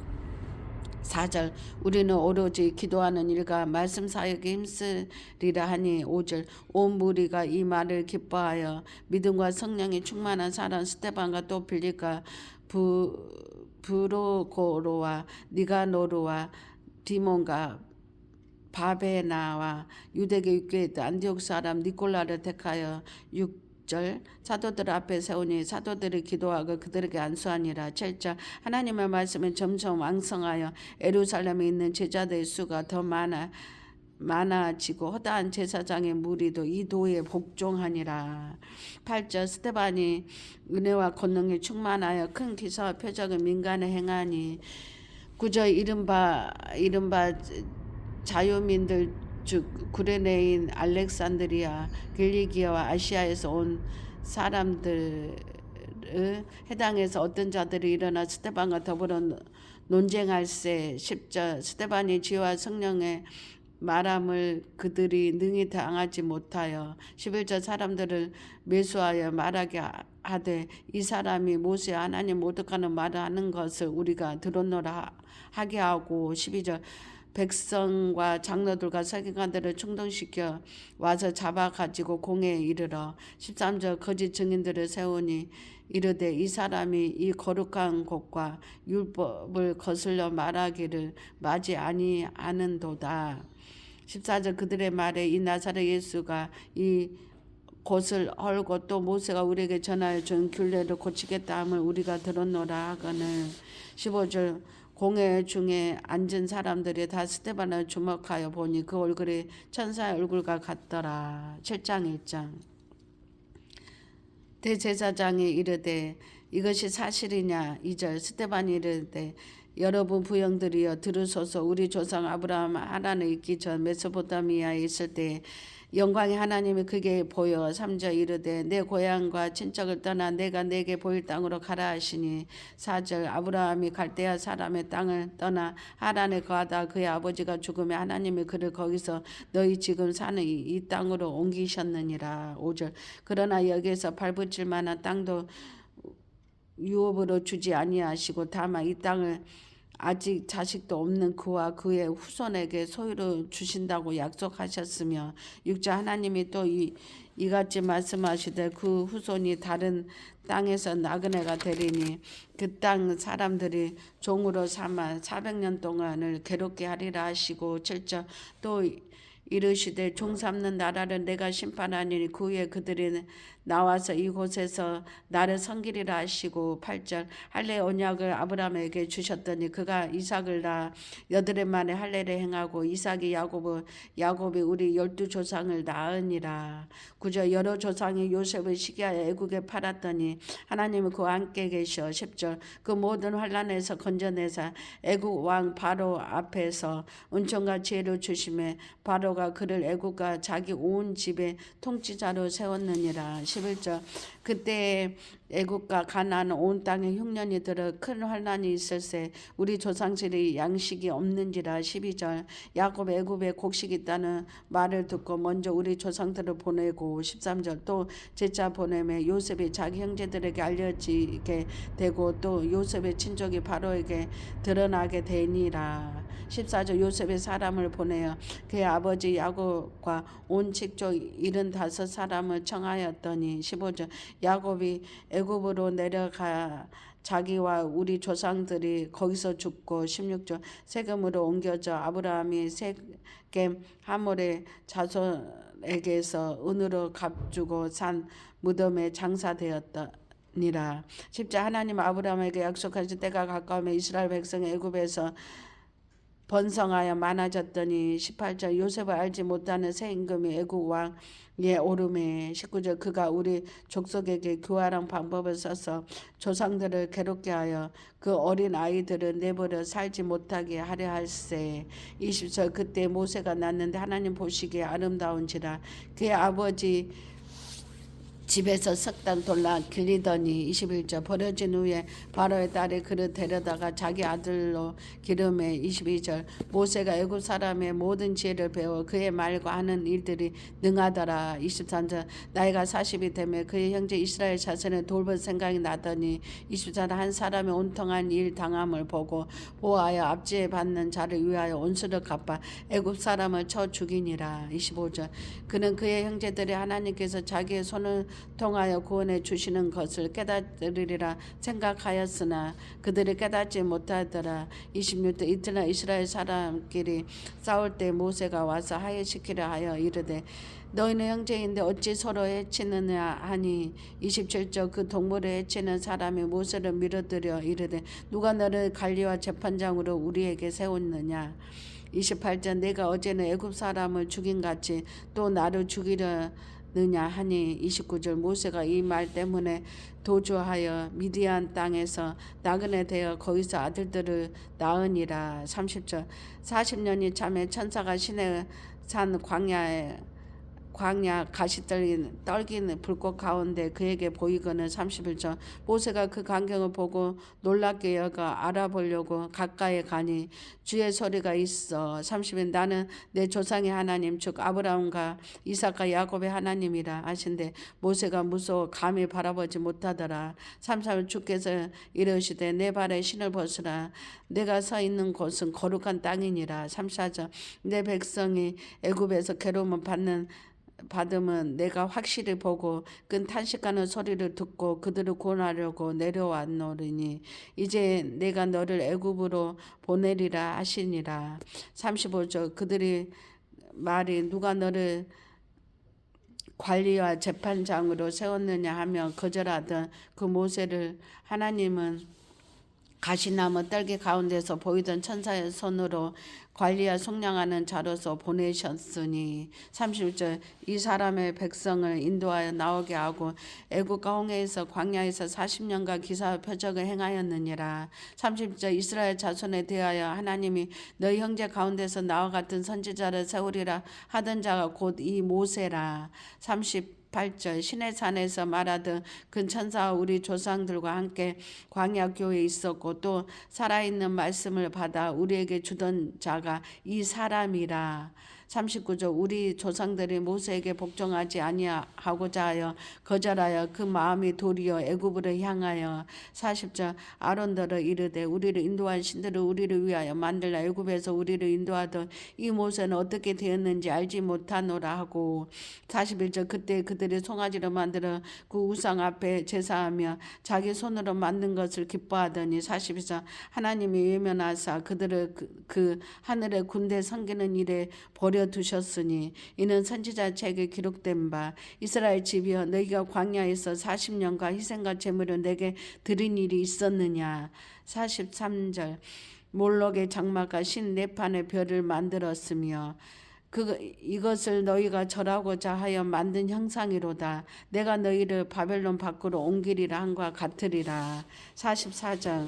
4절. 우리는 오로지 기도하는 일과 말씀 사역에 힘쓰리라 하니. 5절. 온 무리가 이 말을 기뻐하여 믿음과 성령이 충만한 사람 스데반과 또 빌립과 브로고로와 니가노르와 디몬과 바베나와 유대계 육교의 안디옥 사람 니콜라를 택하여 6절. 사도들 앞에 세우니 사도들이 기도하고 그들에게 안수하니라. 7절. 하나님의 말씀은 점점 왕성하여 예루살렘에 있는 제자들의 수가 더 많아지고 허다한 제사장의 무리도 이 도에 복종하니라. 8절. 스데반이 은혜와 권능에 충만하여 큰 기사와 표적을 민간에 행하니. 9절. 이른바 자유민들 즉 구레네인 알렉산드리아 길리기아와 아시아에서 온 사람들을 해당해서 어떤 자들이 일어나 스데반과 더불어 논쟁할세. 10절. 스데반이 지혜와 성령의 말함을 그들이 능히 당하지 못하여 11절. 사람들을 매수하여 말하게 하되 이 사람이 모세 하나님 모독하는 말을 하는 것을 우리가 들었노라 하게 하고. 12절. 백성과 장로들과 서기관들을 충동시켜 와서 잡아가지고 공회에 이르러. 13절. 거짓 증인들을 세우니 이르되 이 사람이 이 거룩한 곳과 율법을 거슬려 말하기를 마지 아니하는도다. 14절. 그들의 말에 이 나사렛 예수가 이 곳을 헐고 또 모세가 우리에게 전하여 준 균례를 고치겠다 함을 우리가 들었노라 하거늘. 15절. 공회 중에 앉은 사람들이 다 스데반을 주목하여 보니 그 얼굴이 천사의 얼굴과 같더라. 7장 1장. 대제사장이 이르되 이것이 사실이냐. 2절. 스데반이 이르되 여러분 부형들이여 들으소서. 우리 조상 아브라함 하란에 있기 전 메소포타미아에 있을 때 영광의 하나님이 그게 보여 3절 이르되 내 고향과 친척을 떠나 내가 내게 보일 땅으로 가라 하시니 4절 아브라함이 갈대아 사람의 땅을 떠나 하란에 거하다 그의 아버지가 죽음에 하나님이 그를 거기서 너희 지금 사는 이 땅으로 옮기셨느니라. 5절 그러나 여기에서 발붙일 만한 땅도 유업으로 주지 아니하시고 다만 이 땅을 아직 자식도 없는 그와 그의 후손에게 소유로 주신다고 약속하셨으며 6절 하나님이 또 이같이 말씀하시되 그 후손이 다른 땅에서 나그네가 되리니 그 땅 사람들이 종으로 삼아 400년 동안을 괴롭게 하리라 하시고 7절 또 이르시되 종 삼는 나라를 내가 심판하니니 그 후에 그들이 나와서 이곳에서 나를 섬기리라 하시고 8절 할례 언약을 아브라함에게 주셨더니 그가 이삭을 낳아 8해 만에 할례를 행하고 이삭이 야곱이 우리 12조상을 낳으니라. 9절 여러 조상이 요셉을 시기하여 애국에 팔았더니 하나님은 그와 함께 계셔. 10절 그 모든 환난에서 건져내사 애국 왕 바로 앞에서 은총과 지혜를 주심에 바로가 그를 애국과 자기 온 집의 통치자로 세웠느니라. 11절 그때 애국과 가나안 온 땅에 흉년이 들어 큰 환난이 있을세 우리 조상들이 양식이 없는지라. 12절 야곱 애굽에 곡식이 있다는 말을 듣고 먼저 우리 조상들을 보내고 13절 또 제자 보내매 요셉이 자기 형제들에게 알려지게 되고 또 요셉의 친족이 바로에게 드러나게 되니라. 14절 요셉의 사람을 보내어 그의 아버지 야곱과 온 직족 75사람을 청하였더니 15절 야곱이 애굽으로 내려가 자기와 우리 조상들이 거기서 죽고 16절 세겜으로 옮겨져 아브라함이 세겜 하몰의 자손에게서 은으로 값주고 산 무덤에 장사되었다. 니라. 10절 하나님 아브라함에게 약속하신 때가 가까우면 이스라엘 백성이 애굽에서 번성하여 많아졌더니 18절 요셉을 알지 못하는 새 임금이 애국 왕에 오르매 19절 그가 우리 족속에게 교활한 방법을 써서 조상들을 괴롭게 하여 그 어린 아이들을 내버려 살지 못하게 하려 할세. 20절 그때 모세가 낳는데 하나님 보시기에 아름다운지라 그의 아버지 집에서 석당 돌라 길리더니 21절 버려진 후에 바로의 딸이 그를 데려다가 자기 아들로 기름에 22절 모세가 애굽 사람의 모든 지혜를 배워 그의 말과 하는 일들이 능하더라. 23절 나이가 40이 되매 그의 형제 이스라엘 자손을 돌볼 생각이 나더니 24절 한 사람의 온통한 일 당함을 보고 보아하여 압제에 받는 자를 위하여 온수를 갚아 애굽 사람을 쳐 죽이니라. 25절 그는 그의 형제들이 하나님께서 자기의 손을 통하여 구원해 주시는 것을 깨달으리라 생각하였으나 그들이 깨닫지 못하더라. 26절 이튿날 이스라엘 사람끼리 싸울 때 모세가 와서 하회시키려 하여 이르되 너희는 형제인데 어찌 서로 해치느냐 하니 27절 그 동물을 해치는 사람이 모세를 밀어들여 이르되 누가 너를 관리와 재판장으로 우리에게 세웠느냐. 28절 내가 어제는 애굽 사람을 죽인 같이 또 나를 죽이려 느냐 하니 29절 모세가 이 말 때문에 도주하여 미디안 땅에서 나그네 되어 거기서 아들들을 낳으니라. 30절 40년이 참에 천사가 시내 산 광야 가시 떨긴 불꽃 가운데 그에게 보이거늘 31절 모세가 그 광경을 보고 놀랍게 여겨 알아보려고 가까이 가니 주의 소리가 있어. 30일 나는 내 조상의 하나님 즉 아브라함과 이삭과 야곱의 하나님이라 하신데 모세가 무서워 감히 바라보지 못하더라. 33일 주께서 이르시되 내 발에 신을 벗으라 내가 서 있는 곳은 거룩한 땅이니라. 34절 내 백성이 애굽에서 괴로움을 받으면 내가 확실히 보고 끈 탄식하는 소리를 듣고 그들을 구원하려고 내려왔노리니 이제 내가 너를 애굽으로 보내리라 하시니라. 35절 그들이 말이 누가 너를 관리와 재판장으로 세웠느냐 하며 거절하던 그 모세를 하나님은 가시나무 떨기 가운데서 보이던 천사의 손으로 관리하 속량하는 자로서 보내셨으니 31절 이 사람의 백성을 인도하여 나오게 하고 애국과 홍해에서 광야에서 40년간 기사와 표적을 행하였느니라. 30절 이스라엘 자손에 대하여 하나님이 너희 형제 가운데서 나와 같은 선지자를 세우리라 하던 자가 곧 이 모세라. 38절 신의 산에서 말하듯 그 천사와 우리 조상들과 함께 광야 교회에 있었고 또 살아있는 말씀을 받아 우리에게 주던 자가 이 사람이라. 39절 우리 조상들이 모세에게 복종하지 아니하고자 하여 거절하여 그 마음이 도리어 애굽으로 향하여 40절 아론더러 이르되 우리를 인도한 신들을 우리를 위하여 만들라 애굽에서 우리를 인도하던 이 모세는 어떻게 되었는지 알지 못하노라 하고 41절 그때 그들이 송아지로 만들어 그 우상 앞에 제사하며 자기 손으로 만든 것을 기뻐하더니 42절 하나님이 외면하사 그들을 그 하늘의 군대 섬기는 일에 버려두셨으니 이는 선지자 책에 기록된 바 이스라엘 집이여 너희가 광야에서 40년간 희생과 제물을 내게 드린 일이 있었느냐. 43절 몰록의 장막과 신 네판의 별을 만들었으며 이것을 너희가 절하고자 하여 만든 형상이로다. 내가 너희를 바벨론 밖으로 옮기리라 한과 같으리라. 44절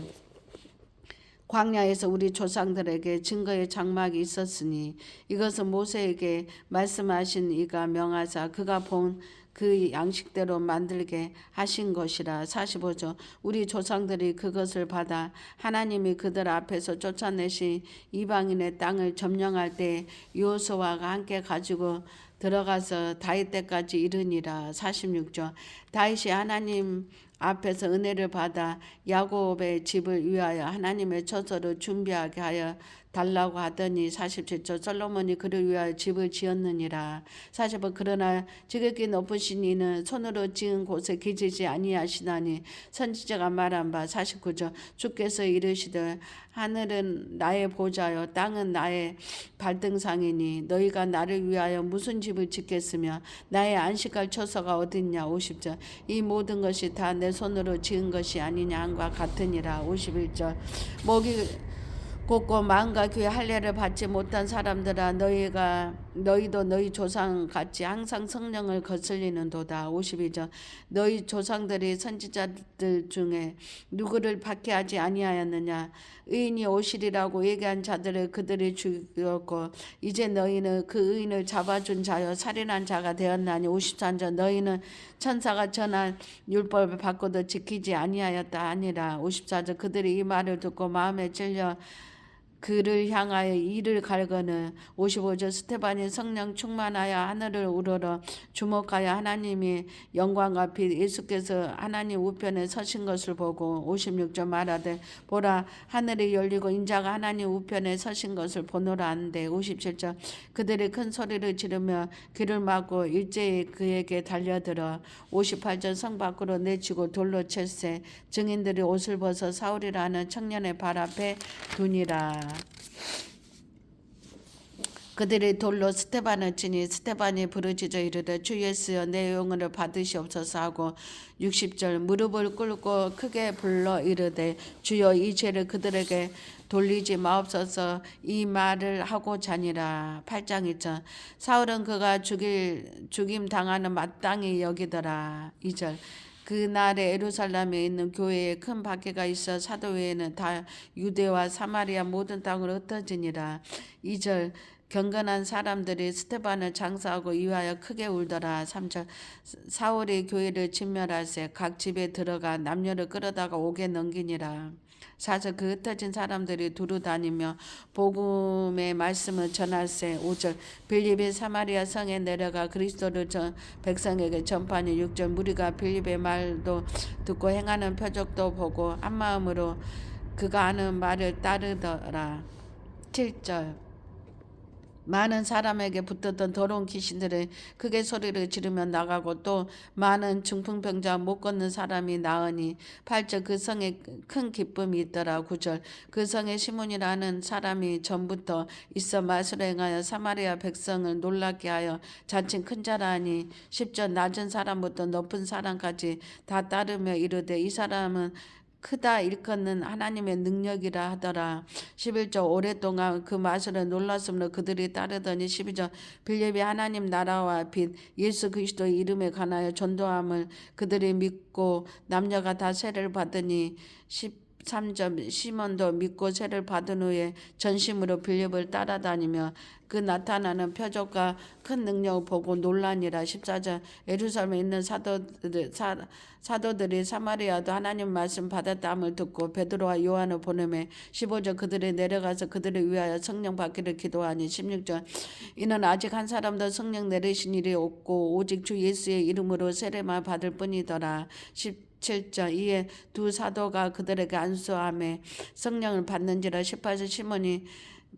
광야에서 우리 조상들에게 증거의 장막이 있었으니 이것은 모세에게 말씀하신 이가 명하사 그가 본 그 양식대로 만들게 하신 것이라. 45절 우리 조상들이 그것을 받아 하나님이 그들 앞에서 쫓아내신 이방인의 땅을 점령할 때 여호수아와 함께 가지고 들어가서 다윗 때까지 이르니라. 46절 다윗이 하나님 앞에서 은혜를 받아 야곱의 집을 위하여 하나님의 처소를 준비하게 하여 달라고 하더니 47절 솔로몬이 그를 위하여 집을 지었느니라. 45 그러나 지극히 높으신 이는 손으로 지은 곳에 기지지 아니하시나니 선지자가 말한 바 49절 주께서 이르시되 하늘은 나의 보좌요 땅은 나의 발등상이니 너희가 나를 위하여 무슨 집을 짓겠으며 나의 안식할 처소가 어딨냐. 50절 이 모든 것이 다 내 손으로 지은 것이 아니냐 함과 같으니라. 51절 목이 곧고 마음과 귀의 할례를 받지 못한 사람들아 너희도 너희 조상 같이 항상 성령을 거슬리는도다. 52절 너희 조상들이 선지자들 중에 누구를 박해하지 아니하였느냐. 의인이 오시리라고 얘기한 자들을 그들이 죽였고 이제 너희는 그 의인을 잡아준 자여 살인한 자가 되었나니. 53절 너희는 천사가 전한 율법을 받고도 지키지 아니하였다 아니라. 54절 그들이 이 말을 듣고 마음에 찔려 그를 향하여 이를 갈거는. 55절 스테반이 성령 충만하여 하늘을 우러러 주목하여 하나님이 영광과 빛 예수께서 하나님 우편에 서신 것을 보고 56절 말하되 보라 하늘이 열리고 인자가 하나님 우편에 서신 것을 보노라 하는데 57절 그들이 큰 소리를 지르며 귀를 막고 일제히 그에게 달려들어 58절 성 밖으로 내치고 돌로 칠세 증인들이 옷을 벗어 사울이라 하는 청년의 발 앞에 두니라. 그들이 돌로 스테반을 치니 스테반이 부르짖어 이르되 주 예수여 내 영혼을 받으시옵소서 하고 60절 무릎을 꿇고 크게 불러 이르되 주여 이 죄를 그들에게 돌리지 마옵소서 이 말을 하고 자니라. 8장 2절 사울은 그가 죽임 당하는 마땅히 여기더라. 2절 그날에 예루살렘에 있는 교회에 큰 박해가 있어 사도 외에는 다 유대와 사마리아 모든 땅으로 흩어지니라. 2절 경건한 사람들이 스테반을 장사하고 이하여 크게 울더라. 3절 사울이 교회를 진멸할세 각 집에 들어가 남녀를 끌어다가 옥에 넘기니라. 4절 그 흩어진 사람들이 두루 다니며 복음의 말씀을 전할세. 5절 빌립이 사마리아 성에 내려가 그리스도를 백성에게 전파하니. 6절 무리가 빌립의 말도 듣고 행하는 표적도 보고 한마음으로 그가 하는 말을 따르더라. 7절 많은 사람에게 붙었던 더러운 귀신들은 크게 소리를 지르며 나가고 또 많은 중풍병자 못 걷는 사람이 나으니. 8절 그 성에 큰 기쁨이 있더라. 9절 그 성에 시몬이라는 사람이 전부터 있어 마술을 행하여 사마리아 백성을 놀랍게 하여 자칭 큰 자라니. 10절 낮은 사람부터 높은 사람까지 다 따르며 이르되 이 사람은 크다 일컫는 하나님의 능력이라 하더라. 11절 오랫동안 그 마술에 놀랐으므로 그들이 따르더니 12절 빌립이 하나님 나라와 빛 예수 그리스도의 이름에 관하여 전도함을 그들이 믿고 남녀가 다 세례를 받으니 13절 시몬도 믿고 세례를 받은 후에 전심으로 빌립을 따라다니며 그 나타나는 표적과 큰 능력을 보고 놀라니라. 14절 예루살렘에 있는 사도들이 사마리아도 하나님 말씀 받았다함을 듣고 베드로와 요한을 보내매 15절 그들이 내려가서 그들을 위하여 성령 받기를 기도하니 16절 이는 아직 한 사람도 성령 내리신 일이 없고 오직 주 예수의 이름으로 세례만 받을 뿐이더라. 17절 이에 두 사도가 그들에게 안수하며 성령을 받는지라. 18절 시몬이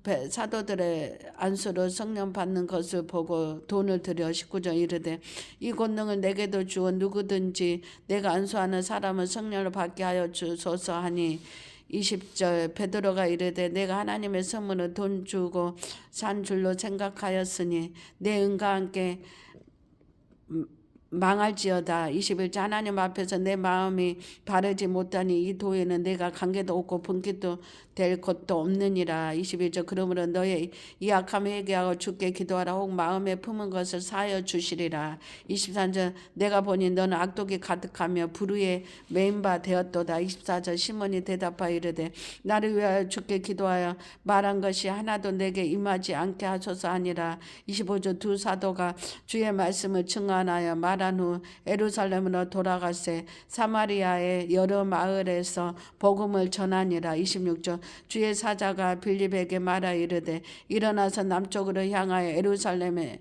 사도들의 안수로 성령 받는 것을 보고 돈을 들여 19절 이르되 이 권능을 내게도 주어 누구든지 내가 안수하는 사람은 성령을 받게 하여 주소서 하니 20절 베드로가 이르되 내가 하나님의 선물을 돈 주고 산 줄로 생각하였으니 내 은과 함께 망할지어다. 21절 하나님 앞에서 내 마음이 바르지 못하니 이 도에는 내가 관계도 없고 분깃도 될 것도 없느니라. 21절 그러므로 너의 이 악함 회개하고 주께 기도하라. 혹 마음에 품은 것을 사하여 주시리라. 23절 내가 보니 너는 악독이 가득하며 불의에 매인 바 되었도다. 24절 시몬이 대답하여 이르되 나를 위하여 주께 기도하여 말한 것이 하나도 내게 임하지 않게 하소서 하니라. 25절 두 사도가 주의 말씀을 증언하여 말한 후 예루살렘으로 돌아가세 사마리아의 여러 마을에서 복음을 전하니라. 26절 주의 사자가 빌립에게 말하 이르되 일어나서 남쪽으로 향하여 예루살렘에서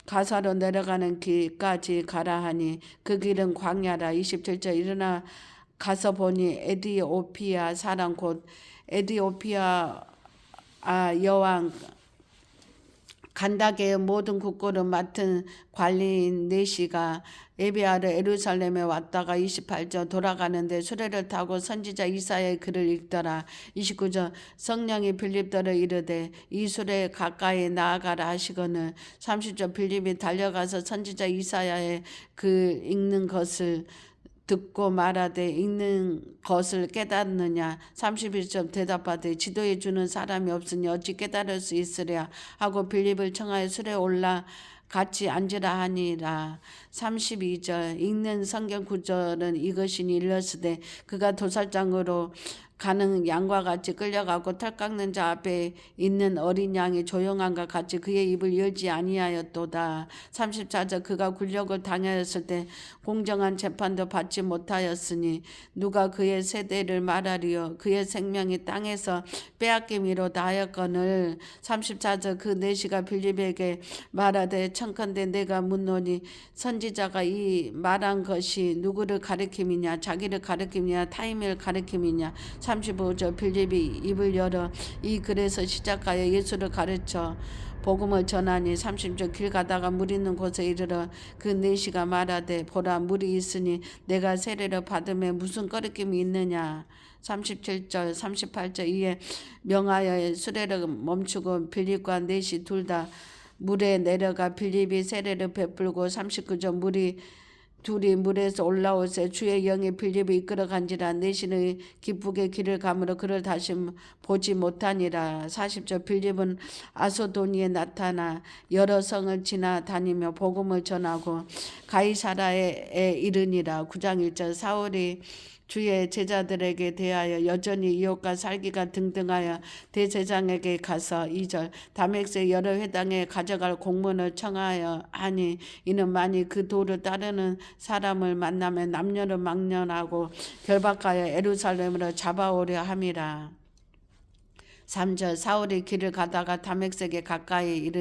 가사로 내려가는 길까지 가라 하니 그 길은 광야라. 27절 일어나 가서 보니 에디오피아 사람 곧 에디오피아 여왕 간다게의 모든 국고를 맡은 관리인 네시가 에비아르 예루살렘에 왔다가 28절 돌아가는데 수레를 타고 선지자 이사야의 글을 읽더라. 29절 성령이 빌립더러 이르되 이 수레 가까이 나아가라 하시거늘 30절 빌립이 달려가서 선지자 이사야의 글 읽는 것을 듣고 말하되 읽는 것을 깨닫느냐. 31절 대답하되 지도해 주는 사람이 없으니 어찌 깨달을 수 있으랴 하고 빌립을 청하여 수레에 올라 같이 앉으라 하니라. 32절 읽는 성경 구절은 이것이니 일렀으되 그가 도살장으로 가는 양과 같이 끌려가고 털 깎는 자 앞에 있는 어린 양이 조용함과 같이 그의 입을 열지 아니하였도다. 34절 그가 굴욕을 당하였을 때 공정한 재판도 받지 못하였으니 누가 그의 세대를 말하리요. 그의 생명이 땅에서 빼앗김이로다 하였거늘. 34절 그 내시가 빌립에게 말하되 청컨대 내가 묻노니 선지자가 이 말한 것이 누구를 가리킴이냐 자기를 가리킴이냐 타임을 가리킴이냐. 35절 빌립이 입을 열어 이 글에서 시작하여 예수를 가르쳐 복음을 전하니 30절 길 가다가 물 있는 곳에 이르러 그 내시가 말하되 보라 물이 있으니 내가 세례를 받음에 무슨 거리낌이 있느냐. 37절 38절 이에 명하여 수레를 멈추고 빌립과 내시 둘 다 물에 내려가 빌립이 세례를 베풀고 39절 둘이 물에서 올라오세 주의 영이 빌립을 이끌어간지라 내신의 기쁘게 길을 가므로 그를 다시 보지 못하니라. 40절 빌립은 아소도니에 나타나 여러 성을 지나다니며 복음을 전하고 가이사라에 이르니라. 9장 1절 사울이 주의 제자들에게 대하여 여전히 이웃과 살기가 등등하여 대제장에게 가서 2절 다메섹 여러 회당에 가져갈 공문을 청하여 하니 이는 만일 그 도를 따르는 사람을 만나면 남녀를 막론하고 결박하여 예루살렘으로 잡아오려 함이라. 3절 사울이 길을 가다가 다메섹에 가까이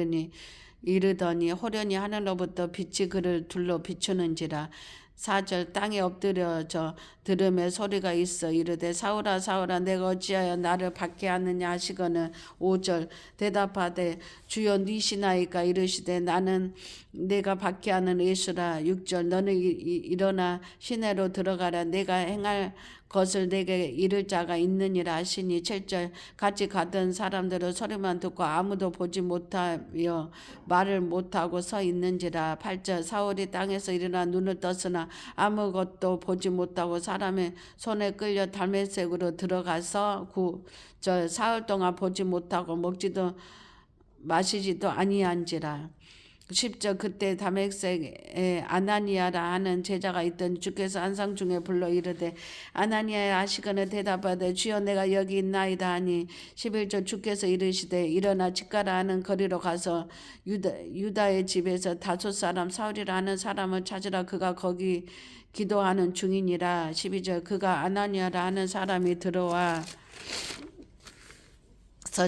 이르더니 호련히 하늘로부터 빛이 그를 둘러 비추는지라. 4절 땅에 엎드려져 들음에 소리가 있어 이르되 사울아 사울아 내가 어찌하여 나를 받게 하느냐 하시거늘. 5절 대답하되 주여 니시나이까 이르시되 나는 내가 받게 하는 예수라. 6절 너는 일어나 시내로 들어가라. 내가 행할 것을 내게 이를 자가 있느니라 하시니 7절 같이 가던 사람들은 소리만 듣고 아무도 보지 못하며 말을 못하고 서 있는지라. 8절 사울이 땅에서 일어나 눈을 떴으나 아무것도 보지 못하고 사람의 손에 끌려 다메섹으로 들어가서 9절 사흘 동안 보지 못하고 먹지도 마시지도 아니한지라. 10절 그때 다메섹에 아나니아라 하는 제자가 있더니 주께서 안상 중에 불러 이르되 아나니아야 하시거늘 대답하되 주여 내가 여기 있나이다 하니 11절 주께서 이르시되 일어나 집가라 하는 거리로 가서 유다의 집에서 다섯 사람 사울이라 하는 사람을 찾으라. 그가 거기 기도하는 중이니라. 12절 그가 아나니아라 하는 사람이 들어와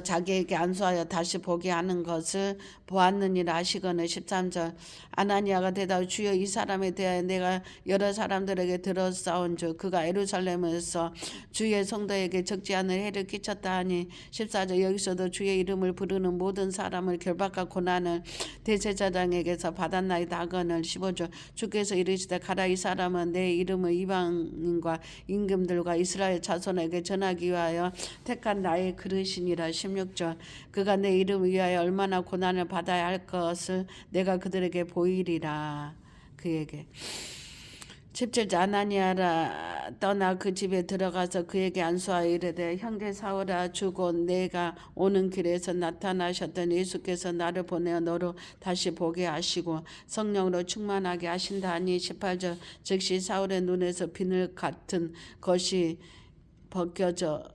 자기에게 안수하여 다시 보게 하는 것을 보았느니라 하시거늘. 13절 아나니아가 대답 주여 이 사람에 대하여 내가 여러 사람들에게 들었사온 즉 그가 예루살렘에서 주의 성도에게 적지 않은 해를 끼쳤다 하니. 14절 여기서도 주의 이름을 부르는 모든 사람을 결박과 고난을 대제사장에게서 받았나이다 하거늘. 15절 주께서 이르시되 가라 이 사람은 내 이름을 이방인과 임금들과 이스라엘 자손에게 전하기 위하여 택한 나의 그릇이니라. 16절 그가 내 이름을 위하여 얼마나 고난을 받아야 할 것을 내가 그들에게 보이리라. 그에게 17절 아나니아라 떠나 그 집에 들어가서 그에게 안수하여 이르되 형제 사울아 주곧 내가 오는 길에서 나타나셨던 예수께서 나를 보내어 너로 다시 보게 하시고 성령으로 충만하게 하신다 하니. 18절 즉시 사울의 눈에서 비늘 같은 것이 벗겨져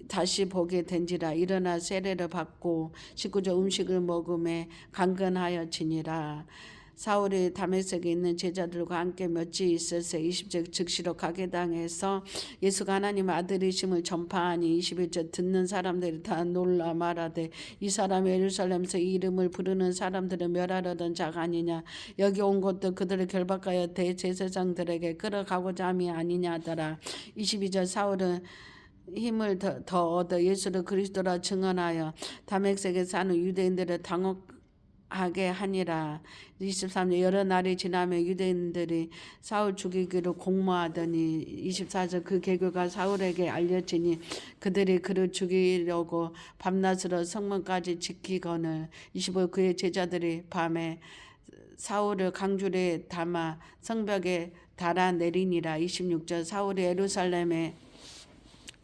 다시 보게 된지라. 일어나 세례를 받고 19절 음식을 먹음에 강건하여 지니라. 사울이 다메섹에 있는 제자들과 함께 몇지 있었어. 20절 즉시로 가게 당해서 예수가 하나님의 아들이심을 전파하니. 21절 듣는 사람들이 다 놀라 말하되 이 사람이 예루살렘에서 이 이름을 부르는 사람들을 멸하려던 자가 아니냐. 여기 온 것도 그들을 결박하여 대제사장들에게 끌어가고자 함이 아니냐 하더라. 22절 사울은 힘을 더 얻어 예수를 그리스도라 증언하여 다메섹에 사는 유대인들을 당혹하게 하니라. 23절 여러 날이 지나며 유대인들이 사울 죽이기로 공모하더니 24절 그 계교가 사울에게 알려지니 그들이 그를 죽이려고 밤낮으로 성문까지 지키거늘. 25절 그의 제자들이 밤에 사울을 강줄에 담아 성벽에 달아 내리니라. 26절 사울이 예루살렘에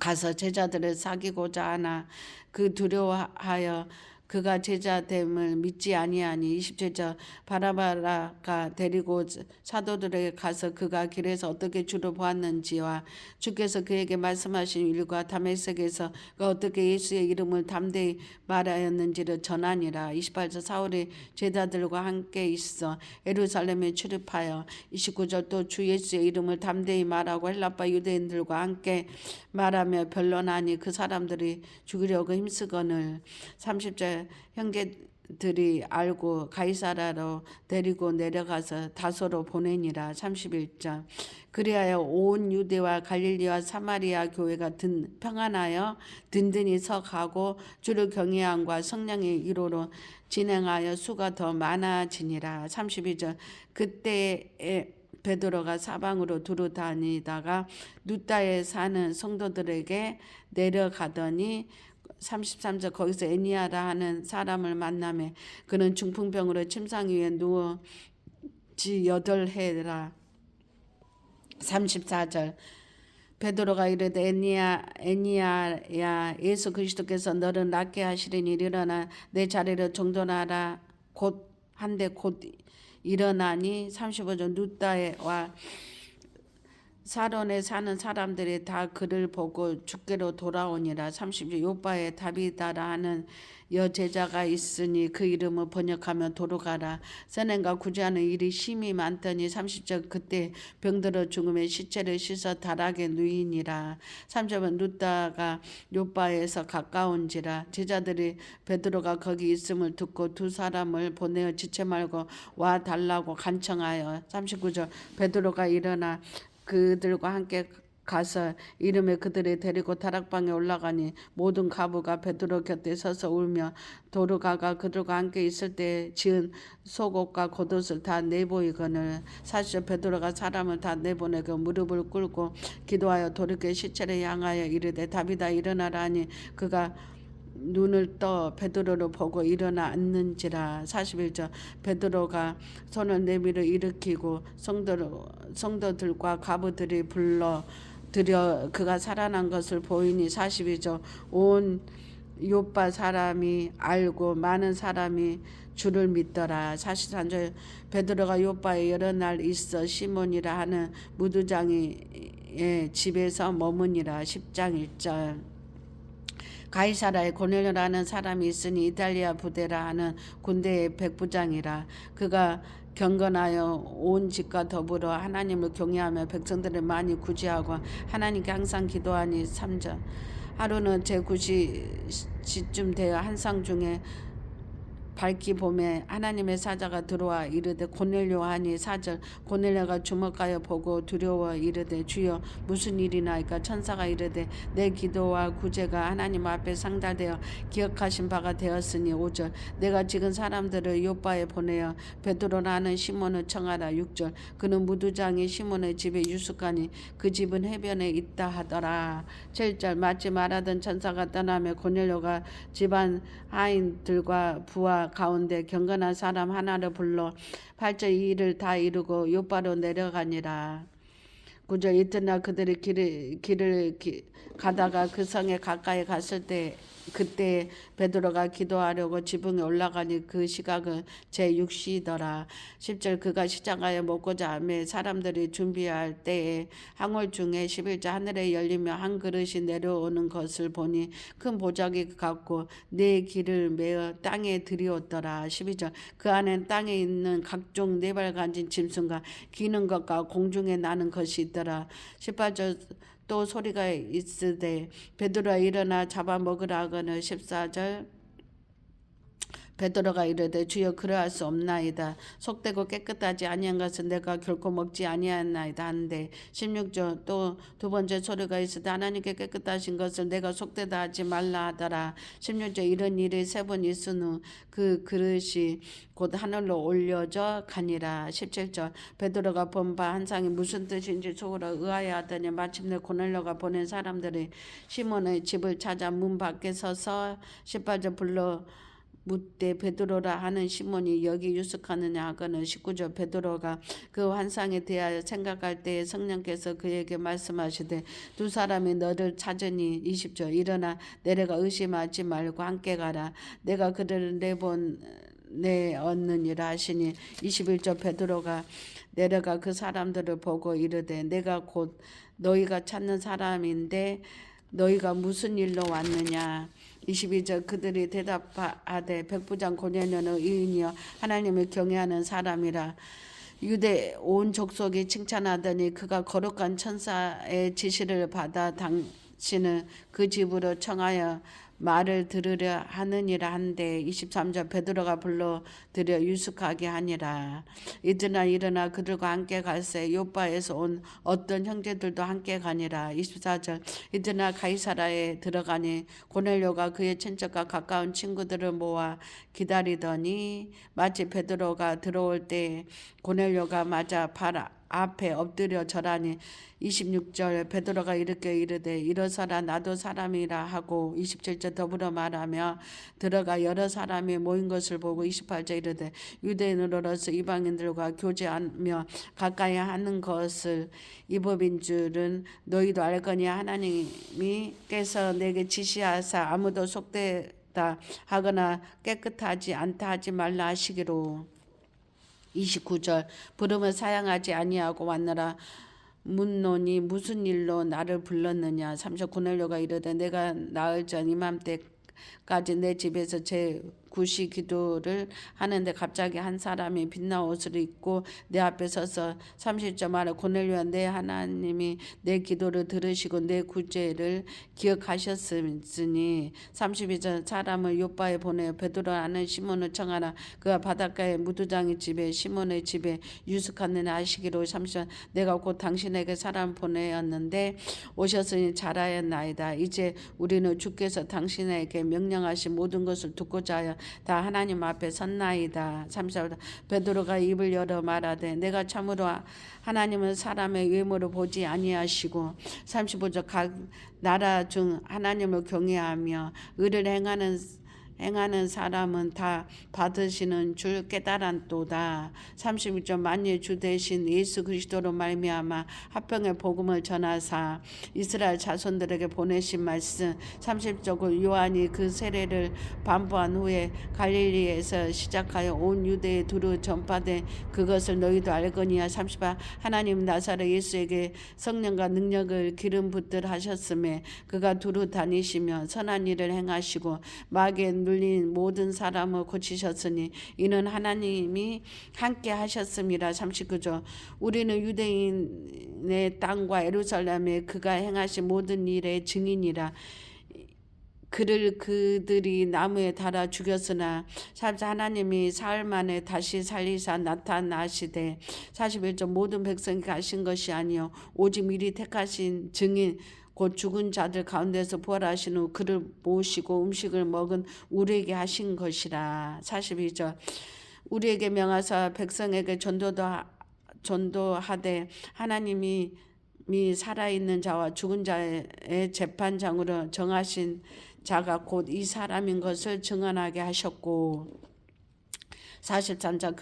가서 제자들을 사귀고자 하나 그 두려워하여 그가 제자됨을 믿지 아니하니. 27절 바라바라가 데리고 사도들에게 가서 그가 길에서 어떻게 주를 보았는지와 주께서 그에게 말씀하신 일과 다메섹에서 그가 어떻게 예수의 이름을 담대히 말하였는지를 전하니라. 28절 사울이 제자들과 함께 있어 예루살렘에 출입하여 29절 또 주 예수의 이름을 담대히 말하고 헬라파 유대인들과 함께 말하며 변론하니 그 사람들이 죽이려고 힘쓰거늘. 30절 형제들이 알고 가이사라로 데리고 내려가서 다소로 보내니라. 31절 그리하여 온 유대와 갈릴리와 사마리아 교회가 평안하여 든든히 서가고 주를 경외함과 성령의 위로로 진행하여 수가 더 많아지니라. 32절 그때에 베드로가 사방으로 두루 다니다가 누다에 사는 성도들에게 내려가더니 33절 거기서 애니아라 하는 사람을 만나매 그는 중풍병으로 침상 위에 누워 지 8해라. 34절 베드로가 이르되 애니아야 예수 그리스도께서 너를 낫게 하시리니 일어나 내 자리를 정돈하라. 한데 곧 일어나니. 35절 누다와 사론에 사는 사람들이 다 그를 보고 주께로 돌아오니라. 30절 요바에 다비다라 하는 여제자가 있으니 그 이름을 번역하며 도로가라. 선행과 구제하는 일이 심히 많더니 30절 그때 병들어 죽음에 시체를 씻어 다락에 누이니라. 30절 누다가 요바에서 가까운지라. 제자들이 베드로가 거기 있음을 듣고 두 사람을 보내어 지체 말고 와 달라고 간청하여. 39절 베드로가 일어나 그들과 함께 가서 이름에 그들이 데리고 다락방에 올라가니 모든 가부가 베드로 곁에 서서 울며 도르가가 그들과 함께 있을 때 지은 속옷과 겉옷을 다 내보이거늘 사실 베드로가 사람을 다 내보내고 무릎을 꿇고 기도하여 돌이켜 시체를 향하여 이르되 다비다 일어나라 하니 그가 눈을 떠 베드로를 보고 일어나 앉는지라. 41절 베드로가 손을 내밀어 일으키고 성도들과 가부들이 불러 들여 그가 살아난 것을 보이니. 42절 온 요파 사람이 알고 많은 사람이 주를 믿더라. 43절 베드로가 요파에 여러 날 있어 시몬이라 하는 무두장의 집에서 머무니라. 10장 1절 가이사라에 고넬료라는 사람이 있으니 이탈리아 부대라 하는 군대의 백부장이라. 그가 경건하여 온 집과 더불어 하나님을 경외하며 백성들을 많이 구제하고 하나님께 항상 기도하니. 3절 하루는 제9시쯤 되어 한상 중에 밝기 봄에 하나님의 사자가 들어와 이르되 고넬료 하니. 4절 고넬료가 주먹하여 보고 두려워 이르되 주여 무슨 일이나이까. 천사가 이르되 내 기도와 구제가 하나님 앞에 상달되어 기억하신 바가 되었으니. 5절 내가 지금 사람들을 요바에 보내어 베드로라는 시몬을 청하라. 6절 그는 무두장이 시몬의 집에 유숙하니 그 집은 해변에 있다 하더라. 7절 마치 말하던 천사가 떠나며 고넬료가 집안 하인들과 부하 가운데 경건한 사람 하나를 불러 8절 이 일을 다 이루고 요바로 내려가니라. 9절 이튿날 그들이 길을 가다가 그 성에 가까이 갔을 때 그때 베드로가 기도하려고 지붕에 올라가니 그 시각은 제6시더라. 10절 그가 시장가에 먹고자 하며 사람들이 준비할 때에 항월 중에 11절 하늘에 열리며 한 그릇이 내려오는 것을 보니 큰 보자기 같고 네 길을 메어 땅에 들이었더라. 12절 그 안엔 땅에 있는 각종 네발간진 짐승과 기는 것과 공중에 나는 것이 있더라. 18절 또 소리가 있으되 베드로가 일어나 잡아먹으라 하거늘. 14절 베드로가 이르되 주여 그러할 수 없나이다. 속되고 깨끗하지 아니한 것은 내가 결코 먹지 아니하나이다 한데. 16절 또 두 번째 소리가 있으되 하나님께 깨끗하신 것을 내가 속되다 하지 말라 하더라. 16절 이런 일이 3번 있은 후 그 그릇이 곧 하늘로 올려져 가니라. 17절 베드로가 본 바 한상이 무슨 뜻인지 속으로 의아해 하더니 마침내 고넬료가 보낸 사람들이 시몬의 집을 찾아 문 밖에 서서 18절 불러 묻되 베드로라 하는 시몬이 여기 유숙하느냐 하거늘. 19절 베드로가 그 환상에 대하여 생각할 때에 성령께서 그에게 말씀하시되 두 사람이 너를 찾으니. 20절 일어나 내려가 의심하지 말고 함께 가라. 내가 그들을 내어느니라 하시니. 21절 베드로가 내려가 그 사람들을 보고 이르되 내가 곧 너희가 찾는 사람인데 너희가 무슨 일로 왔느냐. 22절 그들이 대답하되 백부장 고넬료는 의인이여 하나님을 경외하는 사람이라. 유대 온 족속이 칭찬하더니 그가 거룩한 천사의 지시를 받아 당신을 그 집으로 청하여 말을 들으려 하느니라 한데. 23절 베드로가 불러 들여 유숙하게 하니라. 이튿날 일어나 그들과 함께 갈새 요바에서 온 어떤 형제들도 함께 가니라. 24절 이튿날 가이사라에 들어가니 고넬료가 그의 친척과 가까운 친구들을 모아 기다리더니 마치 베드로가 들어올 때 고넬료가 맞아 발 앞에 엎드려 절하니. 26절 베드로가 이렇게 이르되 일어서라 나도 사람이라 하고. 27절 더불어 말하며 들어가 여러 사람이 모인 것을 보고 28절 이르되 유대인으로서 이방인들과 교제하며 가까이 하는 것을 이 법인 줄은 너희도 알거니 하나님께서 내게 지시하사 아무도 속되다 하거나 깨끗하지 않다 하지 말라 하시기로. 29절 부름을 사양하지 아니하고 왔노라. 묻노니 무슨 일로 나를 불렀느냐. 30 고넬료가 이르되 내가 나흘 전 이맘때까지 내 집에서 제 구시 기도를 하는데 갑자기 한 사람이 빛나 옷을 입고 내 앞에 서서 30절 말에 고넬료야 내 하나님이 내 기도를 들으시고 내 구제를 기억하셨으니 32절 사람을 요바에 보내어 베드로라는 시몬을 청하라 그가 바닷가에 무두장이 집에 시몬의 집에 유숙하는 아시기로 30절 내가 곧 당신에게 사람 보내었는데 오셨으니 잘하였나이다. 이제 우리는 주께서 당신에게 명령하신 모든 것을 듣고자 하여 다 하나님 앞에 섰나이다. 34절 베드로가 입을 열어 말하되 내가 참으로 하나님은 사람의 외모를 보지 아니하시고 35절 각 나라 중 하나님을 경외하며 의를 행하는 사람은 다 받으시는 줄 깨달았도다. 36절 만일 주 대신 예수 그리스도로 말미암아 화평의 복음을 전하사 이스라엘 자손들에게 보내신 말씀 30절 요한이 그 세례를 반포한 후에 갈릴리에서 시작하여 온 유대에 두루 전파된 그것을 너희도 알거니와 38 하나님 나사렛 예수에게 성령과 능력을 기름 붓들 하셨음에 그가 두루 다니시며 선한 일을 행하시고 마귀의 눌린 모든 사람을 고치셨으니 이는 하나님이 함께 하셨음이라. 39절 우리는 유대인의 땅과 예루살렘에 그가 행하신 모든 일의 증인이라. 그를 그들이 나무에 달아 죽였으나 하나님이 사흘 만에 다시 살리사 나타나시되 41절 모든 백성이 가신 것이 아니요 오직 미리 택하신 증인 곧 죽은 자들 가운데서 부활하신 후 그를 모시고 음식을 먹은 우리에게 하신 것이라. 42절 우리에게 명하사 백성에게 전도하되 하나님이 살아있는 자와 죽은 자의 재판장으로 정하신 자가 곧 이 사람인 것을 증언하게 하셨고 43절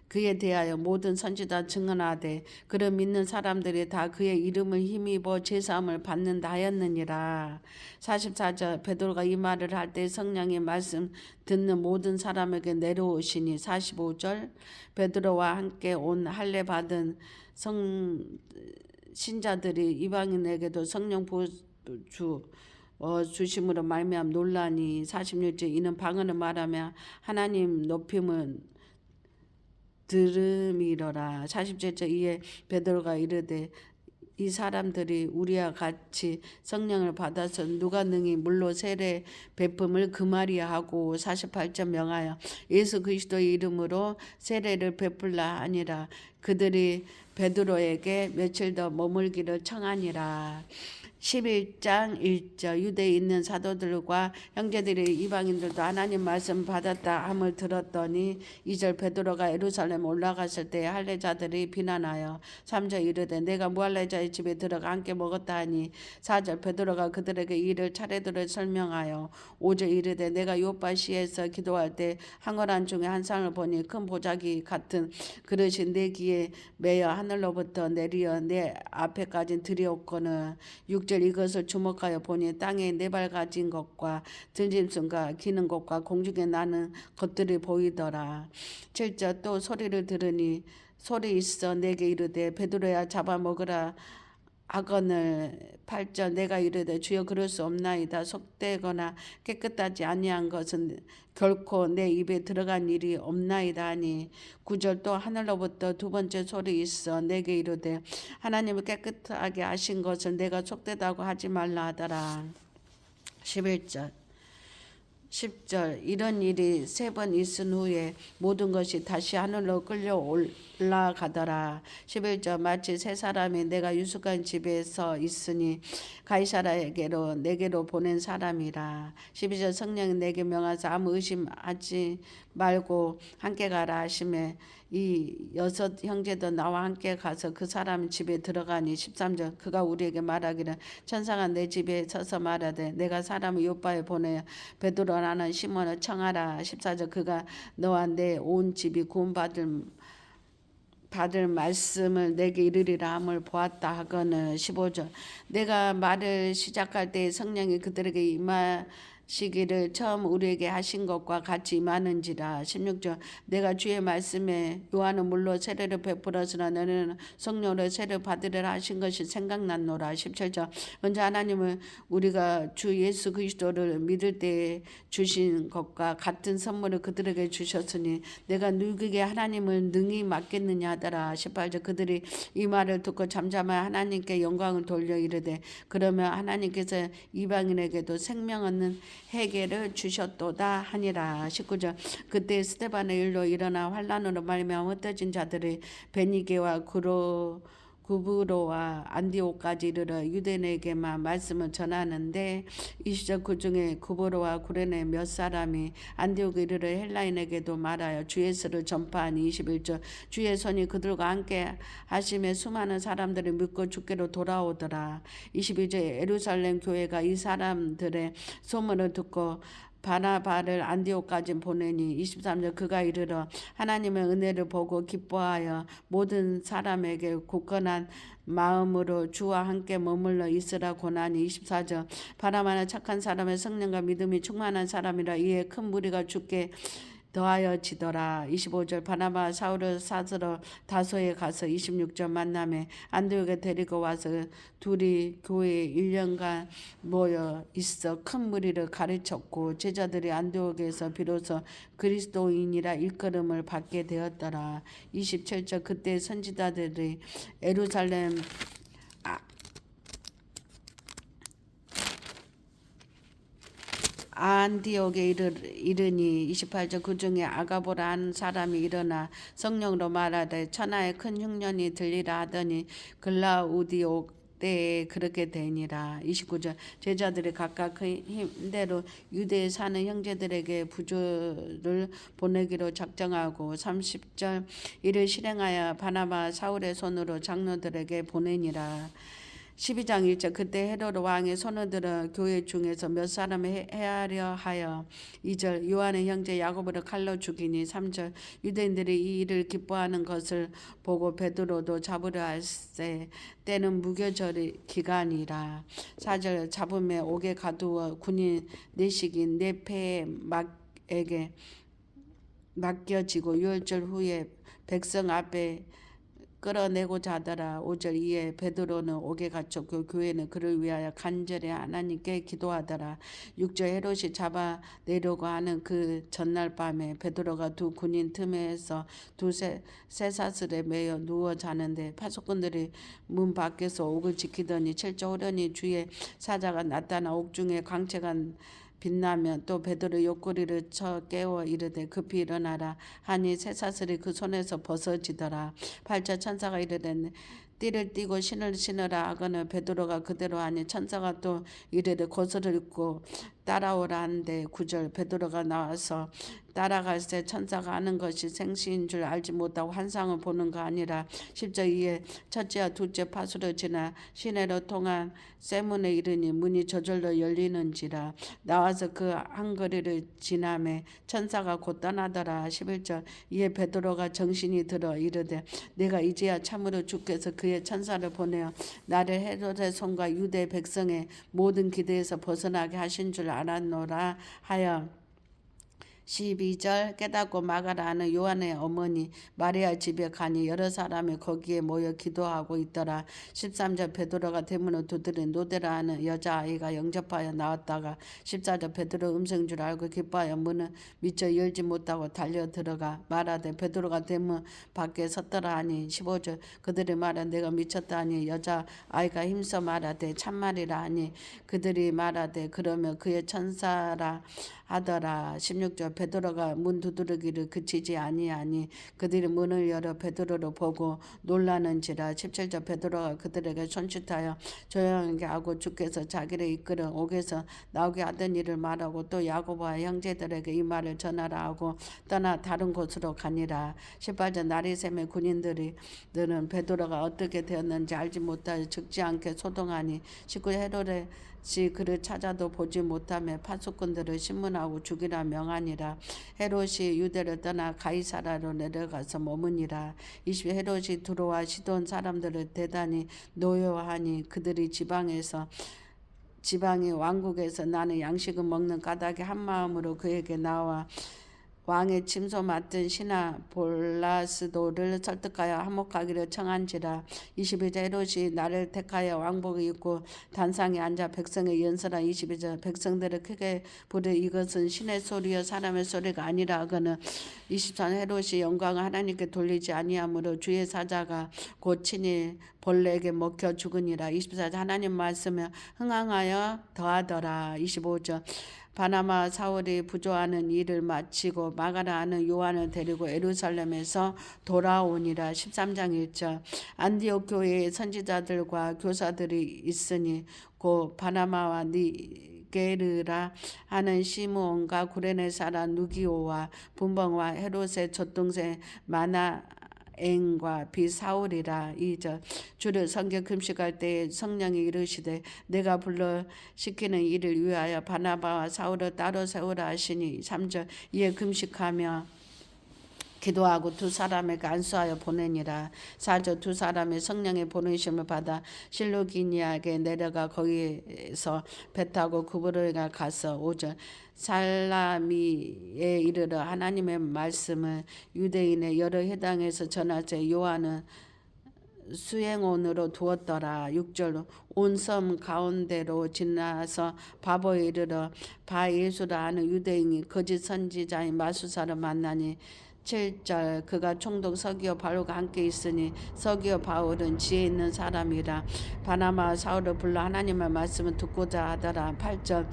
그에 대하여 모든 선지자 증언하되 그를 믿는 사람들이 다 그의 이름을 힘입어 제사함을 받는다 하였느니라. 44절 베드로가 이 말을 할 때 성령의 말씀 듣는 모든 사람에게 내려오시니 45절 베드로와 함께 온 할례 받은 신자들이 이방인에게도 성령 주심으로 말미암아 논란이 46절 이는 방언을 말하며 하나님 높임은 들음이러라. 47절 이에 베드로가 이르되 이 사람들이 우리와 같이 성령을 받아서 누가 능히 물로 세례 베품을 금하리야 하고 48절 명하여 예수 그리스도의 이름으로 세례를 베풀라 하니라. 그들이 베드로에게 며칠 더 머물기를 청하니라. 11장 1절 유대에 있는 사도들과 형제들이 이방인들도 하나님 말씀 받았다 함을 들었더니 2절 베드로가 예루살렘 올라갔을 때 할례자들이 비난하여 3절 이르되 내가 무할례자의 집에 들어가 함께 먹었다 하니 4절 베드로가 그들에게 이를 차례대로 설명하여 5절 이르되 내가 요파시에서 기도할 때 항어란 중에 한 상을 보니 큰 보자기 같은 그릇이 내 귀에 매여 하늘로부터 내리어 내 앞에까지 들이었거늘 6절 이것을 주목하여 보니 땅에 네 발 가진 것과 들짐승과 기는 것과 공중에 나는 것들이 보이더라. 7절 또 소리를 들으니 소리 있어 내게 이르되 베드로야 잡아먹으라 하거늘 8절 내가 이르되 주여 그럴 수 없나이다. 속되거나 깨끗하지 아니한 것은 결코 내 입에 들어간 일이 없나이다 하니 9절 또 하늘로부터 두 번째 소리 있어 내게 이르되 하나님을 깨끗하게 하신 것을 내가 속되다고 하지 말라 하더라. 11절 10절 이런 일이 3번 있은 후에 모든 것이 다시 하늘로 끌려 올라가더라. 11절 마치 세 사람이 내가 유숙한 집에서 있으니 가이사라에게로 내게로 보낸 사람이라. 12절 성령이 내게 명하사 아무 의심하지 말고 함께 가라 하시매 이 6 형제도 나와 함께 가서 그 사람 집에 들어가니 13절 그가 우리에게 말하기를 천사가 내 집에 서서 말하되 내가 사람을 요바에 보내어 베드로라는 시몬을 청하라. 14절 그가 너와 내 온 집이 구원받을 말씀을 내게 이르리라 함을 보았다 하거늘 15절 내가 말을 시작할 때 성령이 그들에게 시기를 처음 우리에게 하신 것과 같이 임하는지라. 16절 내가 주의 말씀에 요한은 물로 세례를 베풀었으나 너는 성령으로 세례를 받으리라 하신 것이 생각났노라. 17절 먼저 하나님은 우리가 주 예수 그리스도를 믿을 때 주신 것과 같은 선물을 그들에게 주셨으니 내가 누구에게 하나님을 능히 맡겠느냐 하더라. 18절 그들이 이 말을 듣고 잠잠하여 하나님께 영광을 돌려 이르되 그러면 하나님께서 이방인에게도 생명 얻는 해계를 주셨도다 하니라. 19절 그때 스데반의 일로 일어나 환란으로 말미암아 흩어진 자들이 베니게와 구브로와 안디옥까지 이르러 유대인에게만 말씀을 전하는데 20절 그 중에 구브로와 구레네 몇 사람이 안디옥에 이르러 헬라인에게도 말하여 주 예수를 전파하니 21절 주의 손이 그들과 함께 하심에 수많은 사람들이 믿고 주께로 돌아오더라. 22절 예루살렘 교회가 이 사람들의 소문을 듣고 바나바를 안디옥까지 보내니 23절 그가 이르러 하나님의 은혜를 보고 기뻐하여 모든 사람에게 굳건한 마음으로 주와 함께 머물러 있으라 고나니 24절 바나바는 착한 사람의 성령과 믿음이 충만한 사람이라 이에 큰 무리가 주께 더하여 지더라. 25절 바나바 사울을 사스러 다소에 가서 26절 만남에 안디옥에 데리고 와서 둘이 교회에 1년간 모여 있어 큰 무리를 가르쳤고 제자들이 안디옥에서 비로소 그리스도인이라 일컬음을 받게 되었더라. 27절 그때 선지자들이 예루살렘 안디옥에 이르니 28절 그 중에 아가보라 하는 사람이 일어나 성령으로 말하되 천하에 큰 흉년이 들리라 하더니 글라우디오 때에 그렇게 되니라. 29절 제자들이 각각 그 힘대로 유대에 사는 형제들에게 부조를 보내기로 작정하고 30절 이를 실행하여 바나바 사울의 손으로 장로들에게 보내니라. 12장 1절 그때 헤로드 왕의 손으들은 교회 중에서 몇 사람을 해하려 하여 2절 요한의 형제 야고보를 칼로 죽이니 3절 유대인들이 이 일을 기뻐하는 것을 보고 베드로도 잡으려 할세 때는 무교절 기간이라. 4절 잡음에 옥에 가두어 군인 내식인 네페의 막에게 맡겨지고 6절 후에 백성 앞에 끌어내고자 하더라. 5절 이에 베드로는 옥에 갇혔고 교회는 그를 위하여 간절히 하나님께 기도하더라. 6절 헤롯이 잡아내려고 하는 그 전날 밤에 베드로가 두 군인 틈에서 두 쇠사슬에 매여 누워 자는데 파수꾼들이 문 밖에서 옥을 지키더니 7절 오려니 주의 사자가 나타나 옥중에 광채가 빛나면 또 베드로 옆구리를 쳐 깨워 이르되 급히 일어나라 하니 쇠사슬이 그 손에서 벗어지더라. 8절 천사가 이르되 띠를 띠고 신을 신으라 하거늘 베드로가 그대로 하니 천사가 또 이르되 겉옷을 입고 따라오라 하는데 9절 베드로가 나와서 따라갈 때 천사가 하는 것이 생시인 줄 알지 못하고 환상을 보는 거 아니라 10절 이에 첫째와 둘째 파수를 지나 시내로 통한 쇠문에 이르니 문이 저절로 열리는지라. 나와서 그 한 거리를 지나매 천사가 곧 떠나더라. 11절 이에 베드로가 정신이 들어 이르되 내가 이제야 참으로 주께서 그의 천사를 보내어 나를 헤롯의 손과 유대 백성의 모든 기대에서 벗어나게 하신 줄 알았노라 하여 12절 깨닫고 마가라 하는 요한의 어머니 마리아 집에 가니 여러 사람이 거기에 모여 기도하고 있더라. 13절 베드로가 대문을 두드린 노데라 하는 여자아이가 영접하여 나왔다가 14절 베드로 음성인 줄 알고 기뻐하여 문을 미처 열지 못하고 달려 들어가 말하되 베드로가 대문 밖에 섰더라 하니 15절 그들이 말하되 내가 미쳤다 하니 여자아이가 힘써 말하되 참말이라 하니 그들이 말하되 그러면 그의 천사라 하더라. 16절 베드로가 문 두드리기를 그치지 아니하니 그들이 문을 열어 베드로를 보고 놀라는지라. 17절 베드로가 그들에게 손짓하여 조용하게 하고 주께서 자기를 이끌어 옥에서 나오게 하던 일을 말하고 또 야고보와 형제들에게 이 말을 전하라 하고 떠나 다른 곳으로 가니라. 18절 나리샘의 군인들은 베드로가 어떻게 되었는지 알지 못하여 죽지 않게 소동하니 19절 헤롯의 그를 찾아도 보지 못하며 파수꾼들을 신문하고 죽이라 명하니라. 헤롯이 유대를 떠나 가이사라로 내려가서 머무니라. 20 헤롯이 두로와 시돈 사람들을 대단히 노여하니 그들이 지방에서 지방의 왕국에서 나는 양식을 먹는 까닭에 한 마음으로 그에게 나와 왕의 침소 맡은 신하 볼라스도를 설득하여 한몫하기를 청한지라. 22절 헤롯이 나를 택하여 왕복을 입고 단상에 앉아 백성의 연설한 22절 백성들을 크게 부르 이것은 신의 소리여 사람의 소리가 아니라 하거늘 23절 헤롯이 영광을 하나님께 돌리지 아니하므로 주의 사자가 곧 친히 벌레에게 먹혀 죽으니라. 24절 하나님 말씀에 흥황하여 더하더라. 25절 바나바 사울이 부조하는 일을 마치고 마가라 하는 요한을 데리고 예루살렘에서 돌아오니라. 13장 1절 안디옥 교회에 선지자들과 교사들이 있으니 곧 바나바와 니게르라 하는 시므온과 구레네 사람 누기오와 분봉과 헤롯의 젖동생 마나엔과 비사울이라. 2절 주를 섬겨 금식할 때에 성령이 이르시되 내가 불러 시키는 일을 위하여 바나바와 사울을 따로 세우라 하시니. 3절 이에 금식하며 기도하고 두 사람에게 안수하여 보내니라. 4절 두 사람의 성령의 보내심을 받아 실루기니아에 내려가 거기에서 배 타고 구브로에 가서 5절 살라미에 이르러 하나님의 말씀을 유대인의 여러 회당에서 전할 때 요한은 수행원으로 두었더라. 6절 온 섬 가운데로 지나서 바보에 이르러 바 예수라 하는 유대인이 거짓 선지자인 마수사를 만나니. 7절 그가 총독 서기오 바울과 함께 있으니 서기오 바울은 지혜 있는 사람이라 바나바 사울을 불러 하나님의 말씀을 듣고자 하더라. 8절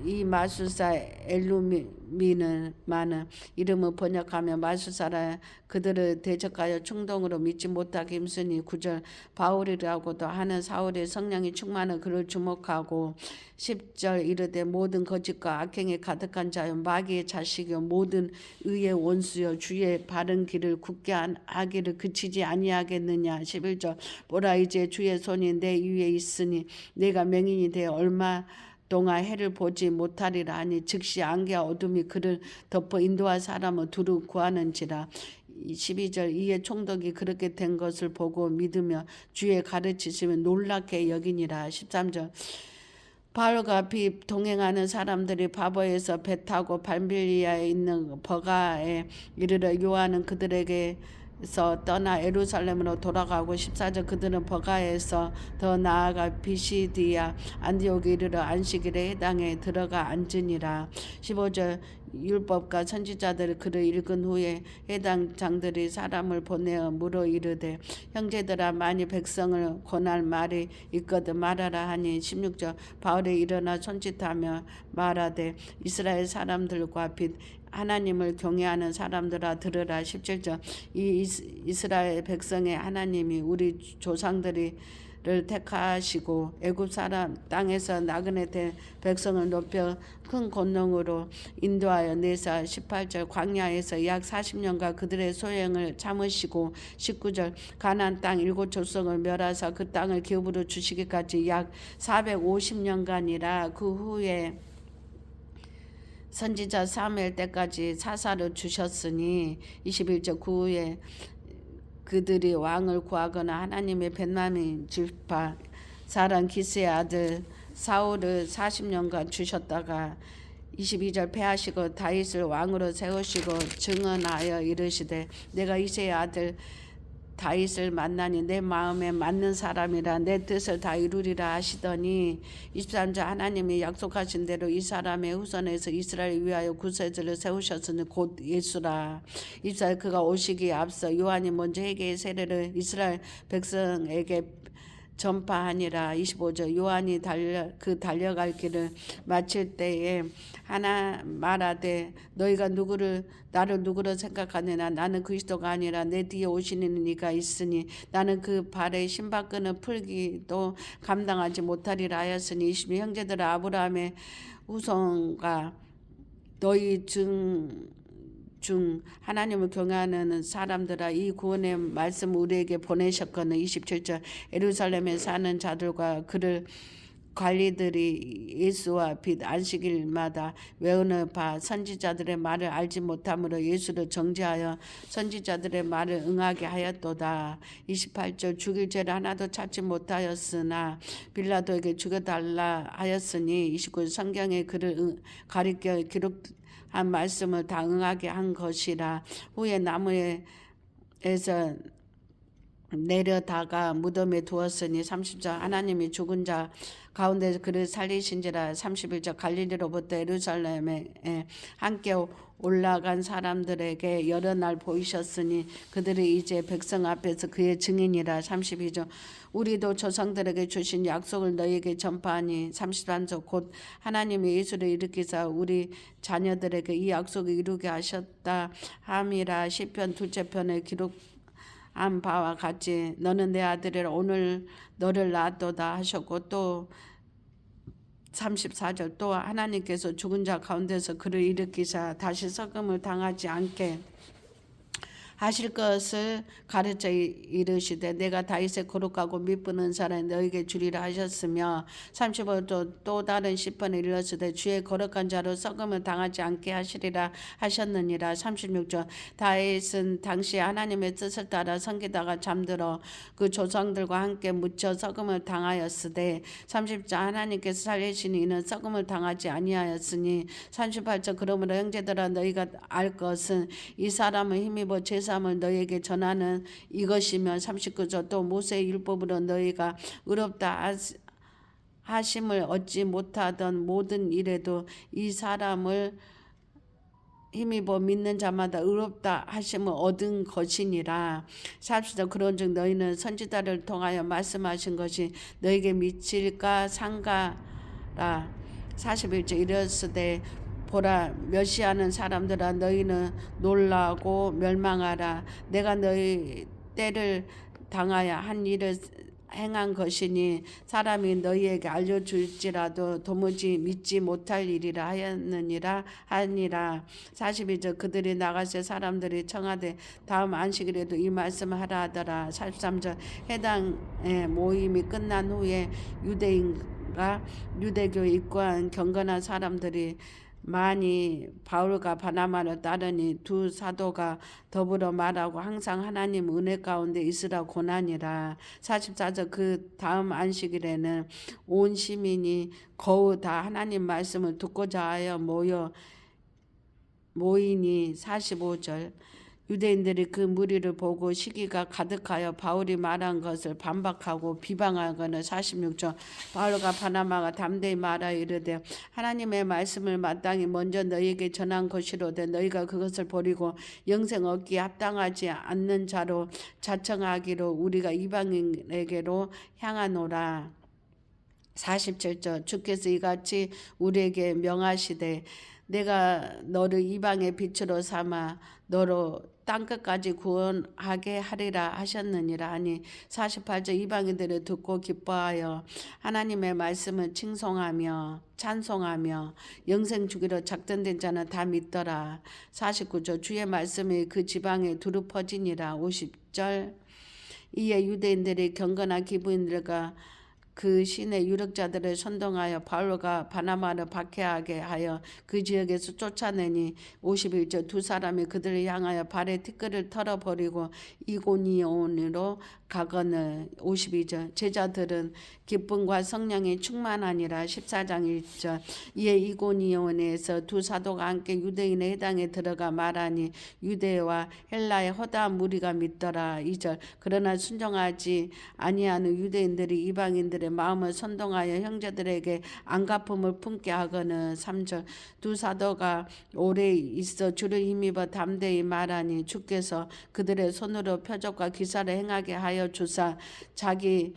이 마술사 엘루미는 많은 이름을 번역하며 마술사라 그들을 대적하여 충동으로 믿지 못하게 힘쓰니. 9절 바울이라고도 하는 사울의 성령이 충만한 그를 주목하고. 10절 이르되 모든 거짓과 악행에 가득한 자여 마귀의 자식이요 모든 의의 원수여 주의 바른 길을 굳게 하기를 그치지 아니하겠느냐. 11절 보라 이제 주의 손이 내 위에 있으니 내가 맹인이 되어 얼마 동안 해를 보지 못하리라 하니 즉시 안개와 어둠이 그를 덮어 인도할 사람을 두루 구하는지라. 12절 이에 총독이 그렇게 된 것을 보고 믿으며 주의 가르치심을 놀랍게 여기니라. 13절 바울과 동행하는 사람들이 바보에서 배 타고 발밀리아에 있는 버가에 이르러 요한은 그들에게서 떠나 예루살렘으로 돌아가고. 14절 그들은 버가에서 더 나아가 비시디아 안디옥에 이르러 안식일에 해당에 들어가 앉으니라. 15절 율법과 선지자들이 그를 읽은 후에 해당 장들이 사람을 보내어 물어 이르되 형제들아 만일 백성을 권할 말이 있거든 말하라 하니. 16절 바울이 일어나 손짓하며 말하되 이스라엘 사람들과 빛 하나님을 경외하는 사람들아 들으라. 17절 이 이스라엘 백성의 하나님이 우리 조상들이 를 택하시고 애굽 사람 땅에서 나그네 된 백성을 높여 큰 권능으로 인도하여 내사. 18절 광야에서 약 40년간 그들의 소행을 참으시고. 19절 가나안 땅 7족속을 멸하사 그 땅을 기업으로 주시기까지 약 450년간이라. 그 후에 선지자 사무엘 때까지 사사를 주셨으니. 21절 그 후에 그들이 왕을 구하거나 하나님의 벤야민 지파 사람 기스의 아들 사울을 40년간 주셨다가 22절 패하시고 다윗을 왕으로 세우시고 증언하여 이르시되 내가 이새의 아들 다윗을 만나니 내 마음에 맞는 사람이라 내 뜻을 다 이루리라 하시더니. 23절 하나님이 약속하신 대로 이 사람의 후손에서 이스라엘을 위하여 구세주를 세우셨으니 곧 예수라. 24절 그가 오시기에 앞서 요한이 먼저 회개의 세례를 이스라엘 백성에게 전파하니라. 25절 요한이 달려갈 길을 마칠 때에 하나 말하되 너희가 나를 누구로 생각하느냐 나는 그리스도가 아니라 내 뒤에 오시는 이가 있으니 나는 그 발에 신발끈을 풀기도 감당하지 못하리라 하였으니. 20 형제들 아브라함의 후손과 너희 중 하나님을 경외하는 사람들아 이 구원의 말씀 우리에게 보내셨거늘. 27절 예루살렘에 사는 자들과 그를 관리들이 예수와 빛 안식일마다 외우는 바 선지자들의 말을 알지 못함으로 예수를 정죄하여 선지자들의 말을 응하게 하였도다. 28절 죽일 죄를 하나도 찾지 못하였으나 빌라도에게 죽여달라 하였으니 29절 성경에 그를 가리켜 기록한 말씀을 다 응하게 한 것이라. 후에 나무에서 내려다가 무덤에 두었으니 30절 하나님이 죽은 자 가운데 그를 살리신지라. 31절 갈릴리로부터 예루살렘에 함께 올라간 사람들에게 여러 날 보이셨으니 그들이 이제 백성 앞에서 그의 증인이라. 32절 우리도 조상들에게 주신 약속을 너희에게 전파하니. 33절 곧 하나님이 예수를 일으키사 우리 자녀들에게 이 약속을 이루게 하셨다 함이라. 시편 2째 편에 기록한 바와 같이 너는 내 아들이라 오늘 너를 낳았도다 하셨고, 또 34절 또 하나님께서 죽은 자 가운데서 그를 일으키사 다시 썩음을 당하지 않게 하실 것을 가르쳐 이르시되 내가 다윗의 거룩하고 미쁘는 사람 너에게 주리라 하셨으며. 35절 또 다른 시편에 일렀으되 주의 거룩한 자로 썩음을 당하지 않게 하시리라 하셨느니라. 36절 다윗은 당시 하나님의 뜻을 따라 섬기다가 잠들어 그 조상들과 함께 묻혀 썩음을 당하였으되 30절 하나님께서 살리시니 이는 썩음을 당하지 아니하였으니. 38절 그러므로 형제들아 너희가 알 것은 이 사람을 힘입어 제사함을 너희에게 전하는 이것이며. 39절 또 모세의 율법으로 너희가 의롭다 하심을 얻지 못하던 모든 일에도 이 사람을 힘입어 믿는 자마다 의롭다 하심을 얻은 것이니라. 40절 그런즉 너희는 선지자를 통하여 말씀하신 것이 너희에게 미칠까 상가라. 41절 이르시되 보라 멸시하는 사람들아 너희는 놀라고 멸망하라. 내가 너희 때를 당하여 한 일을 행한 것이니 사람이 너희에게 알려줄지라도 도무지 믿지 못할 일이라 하였느니라 하니라. 42절 그들이 나가세 사람들이 청하되 다음 안식일에도 이 말씀을 하라 하더라. 43절 해당의 모임이 끝난 후에 유대인과 유대교에 입고한 경건한 사람들이 많이 바울과 바나바를 따르니 두 사도가 더불어 말하고 항상 하나님 은혜 가운데 있으라 고나니라. 44절 그 다음 안식일에는 온 시민이 거의 다 하나님 말씀을 듣고자 하여 모이니. 45절 유대인들이 그 무리를 보고 시기가 가득하여 바울이 말한 것을 반박하고 비방하거늘. 46절 바울과 바나바가 담대히 말하여 이르되 하나님의 말씀을 마땅히 먼저 너희에게 전한 것이로되 너희가 그것을 버리고 영생 얻기에 합당하지 않는 자로 자청하기로 우리가 이방인에게로 향하노라. 47절 주께서 이같이 우리에게 명하시되 내가 너를 이방의 빛으로 삼아 너로 땅끝까지 구원하게 하리라 하셨느니라 하니. 48절 이방인들을 듣고 기뻐하여 하나님의 말씀을 칭송하며 찬송하며 영생 주기로 작정된 자는 다 믿더라. 49절 주의 말씀이 그 지방에 두루 퍼지니라. 50절 이에 유대인들이 경건한 기부인들과 그 신의 유력자들을 선동하여 바울과 바나바를 박해하게 하여 그 지역에서 쫓아내니. 51절 두 사람이 그들을 향하여 발에 티끌을 털어버리고 이고니온으로 가거늘. 52절 제자들은 기쁨과 성령이 충만하니라. 14장 1절 이에 이고니온에서 두 사도가 함께 유대인의 회당에 들어가 말하니 유대와 헬라의 허다한 무리가 믿더라. 2절 그러나 순종하지 아니하는 유대인들이 이방인들의 마음을 선동하여 형제들에게 안갚음을 품게 하거늘. 3절 두 사도가 오래 있어 주를 힘입어 담대히 말하니 주께서 그들의 손으로 표적과 기사를 행하게 하여 주사 자기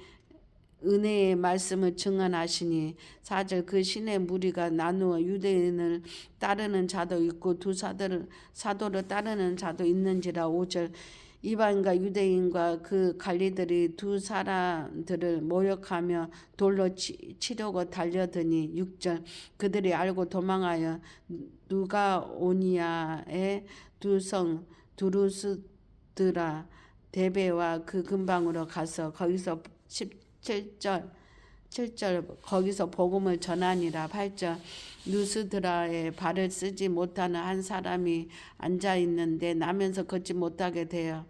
은혜의 말씀을 증언하시니. 4절 그 신의 무리가 나누어 유대인을 따르는 자도 있고 두 사도를 따르는 자도 있는지라. 5절 이방인과 유대인과 그 관리들이 두 사람들을 모욕하며 돌로 치려고 달려드니. 6절 그들이 알고 도망하여 누가오니아의 두 성 두루스드라 데베와 그 근방으로 가서 거기서 17절 7절 거기서 복음을 전하니라. 8절 누스드라에 발을 쓰지 못하는 한 사람이 앉아 있는데 나면서 걷지 못하게 되어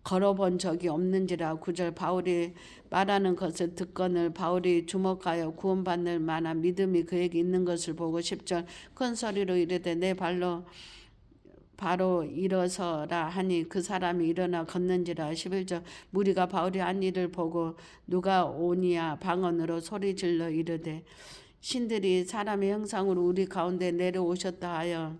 걸어본 적이 없는지라. 9절 바울이 말하는 것을 듣거늘 바울이 주목하여 구원받을 만한 믿음이 그에게 있는 것을 보고 10절 큰 소리로 이르되 내 발로 바로 일어서라 하니 그 사람이 일어나 걷는지라. 11절 무리가 바울이 한 일을 보고 누가 오니야 방언으로 소리질러 이르되 신들이 사람의 형상으로 우리 가운데 내려오셨다 하여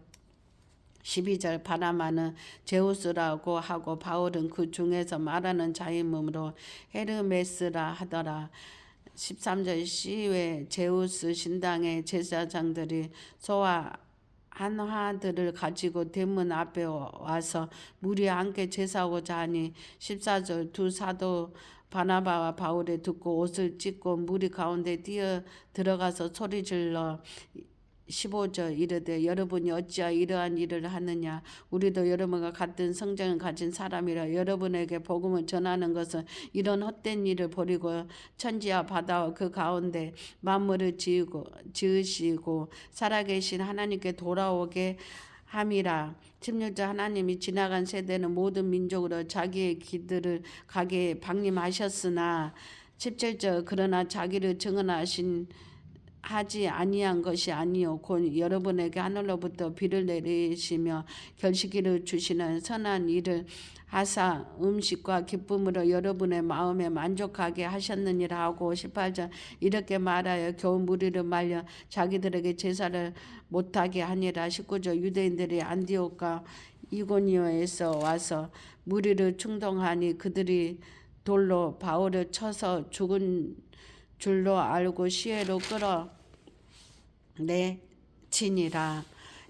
12절 바나바는 제우스라고 하고 바울은 그 중에서 말하는 자임으로 헤르메스라 하더라. 13절 시외 제우스 신당의 제사장들이 소와 한화들을 가지고 대문 앞에 와서 무리와 함께 제사하고자 하니 14절 두 사도 바나바와 바울이 듣고 옷을 찢고 무리 가운데 뛰어 들어가서 소리질러 15절 이르되 여러분이 어찌하여 이러한 일을 하느냐 우리도 여러분과 같은 성정을 가진 사람이라 여러분에게 복음을 전하는 것은 이런 헛된 일을 버리고 천지와 바다와 그 가운데 만물을 지으시고 살아계신 하나님께 돌아오게 함이라. 16절 하나님이 지나간 세대는 모든 민족으로 자기의 길들을 가게 방림하셨으나 17절 그러나 자기를 증언하신 하지 아니한 것이 아니요 곧 여러분에게 하늘로부터 비를 내리시며 결실기를 주시는 선한 일을 하사 음식과 기쁨으로 여러분의 마음에 만족하게 하셨느니라 하고 18절 이렇게 말하여 겨우 무리를 말려 자기들에게 제사를 못하게 하니라. 19절 유대인들이 안디옥과 이고니오에서 와서 무리를 충동하니 그들이 돌로 바울을 쳐서 죽은 줄로 알고 시외로 끌어내치니라.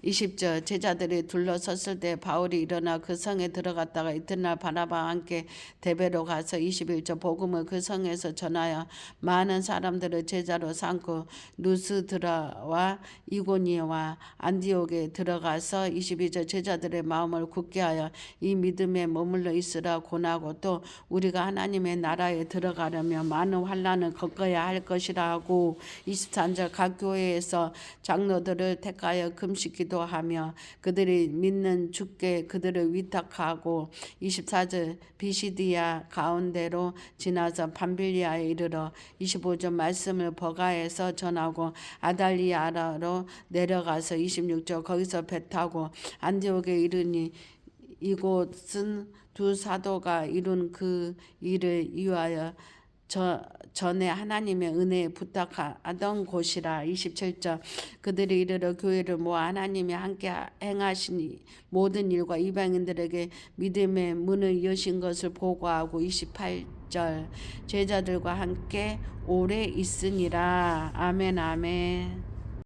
20절 제자들이 둘러섰을 때 바울이 일어나 그 성에 들어갔다가 이튿날 바나바와 함께 데베로 가서 21절 복음을 그 성에서 전하여 많은 사람들을 제자로 삼고 루스드라와 이고니와 안디옥에 들어가서 22절 제자들의 마음을 굳게 하여 이 믿음에 머물러 있으라 권하고 또 우리가 하나님의 나라에 들어가려면 많은 환난을 겪어야 할 것이라 하고 23절 각 교회에서 장로들을 택하여 금식 하며 그들이 믿는 주께 그들을 위탁하고 24절 비시디아 가운데로 지나서 밤빌리아에 이르러 25절 말씀을 버가에서 전하고 아달리아로 내려가서 26절 거기서 배 타고 안디옥에 이르니 이곳은 두 사도가 이룬 그 일을 이유하여 전에 하나님의 은혜에 부탁하던 곳이라. 27절 그들이 이르러 교회를 모아 하나님이 함께 행하신 모든 일과 이방인들에게 믿음의 문을 여신 것을 보고하고 28절 제자들과 함께 오래 있으니라. 아멘 아멘.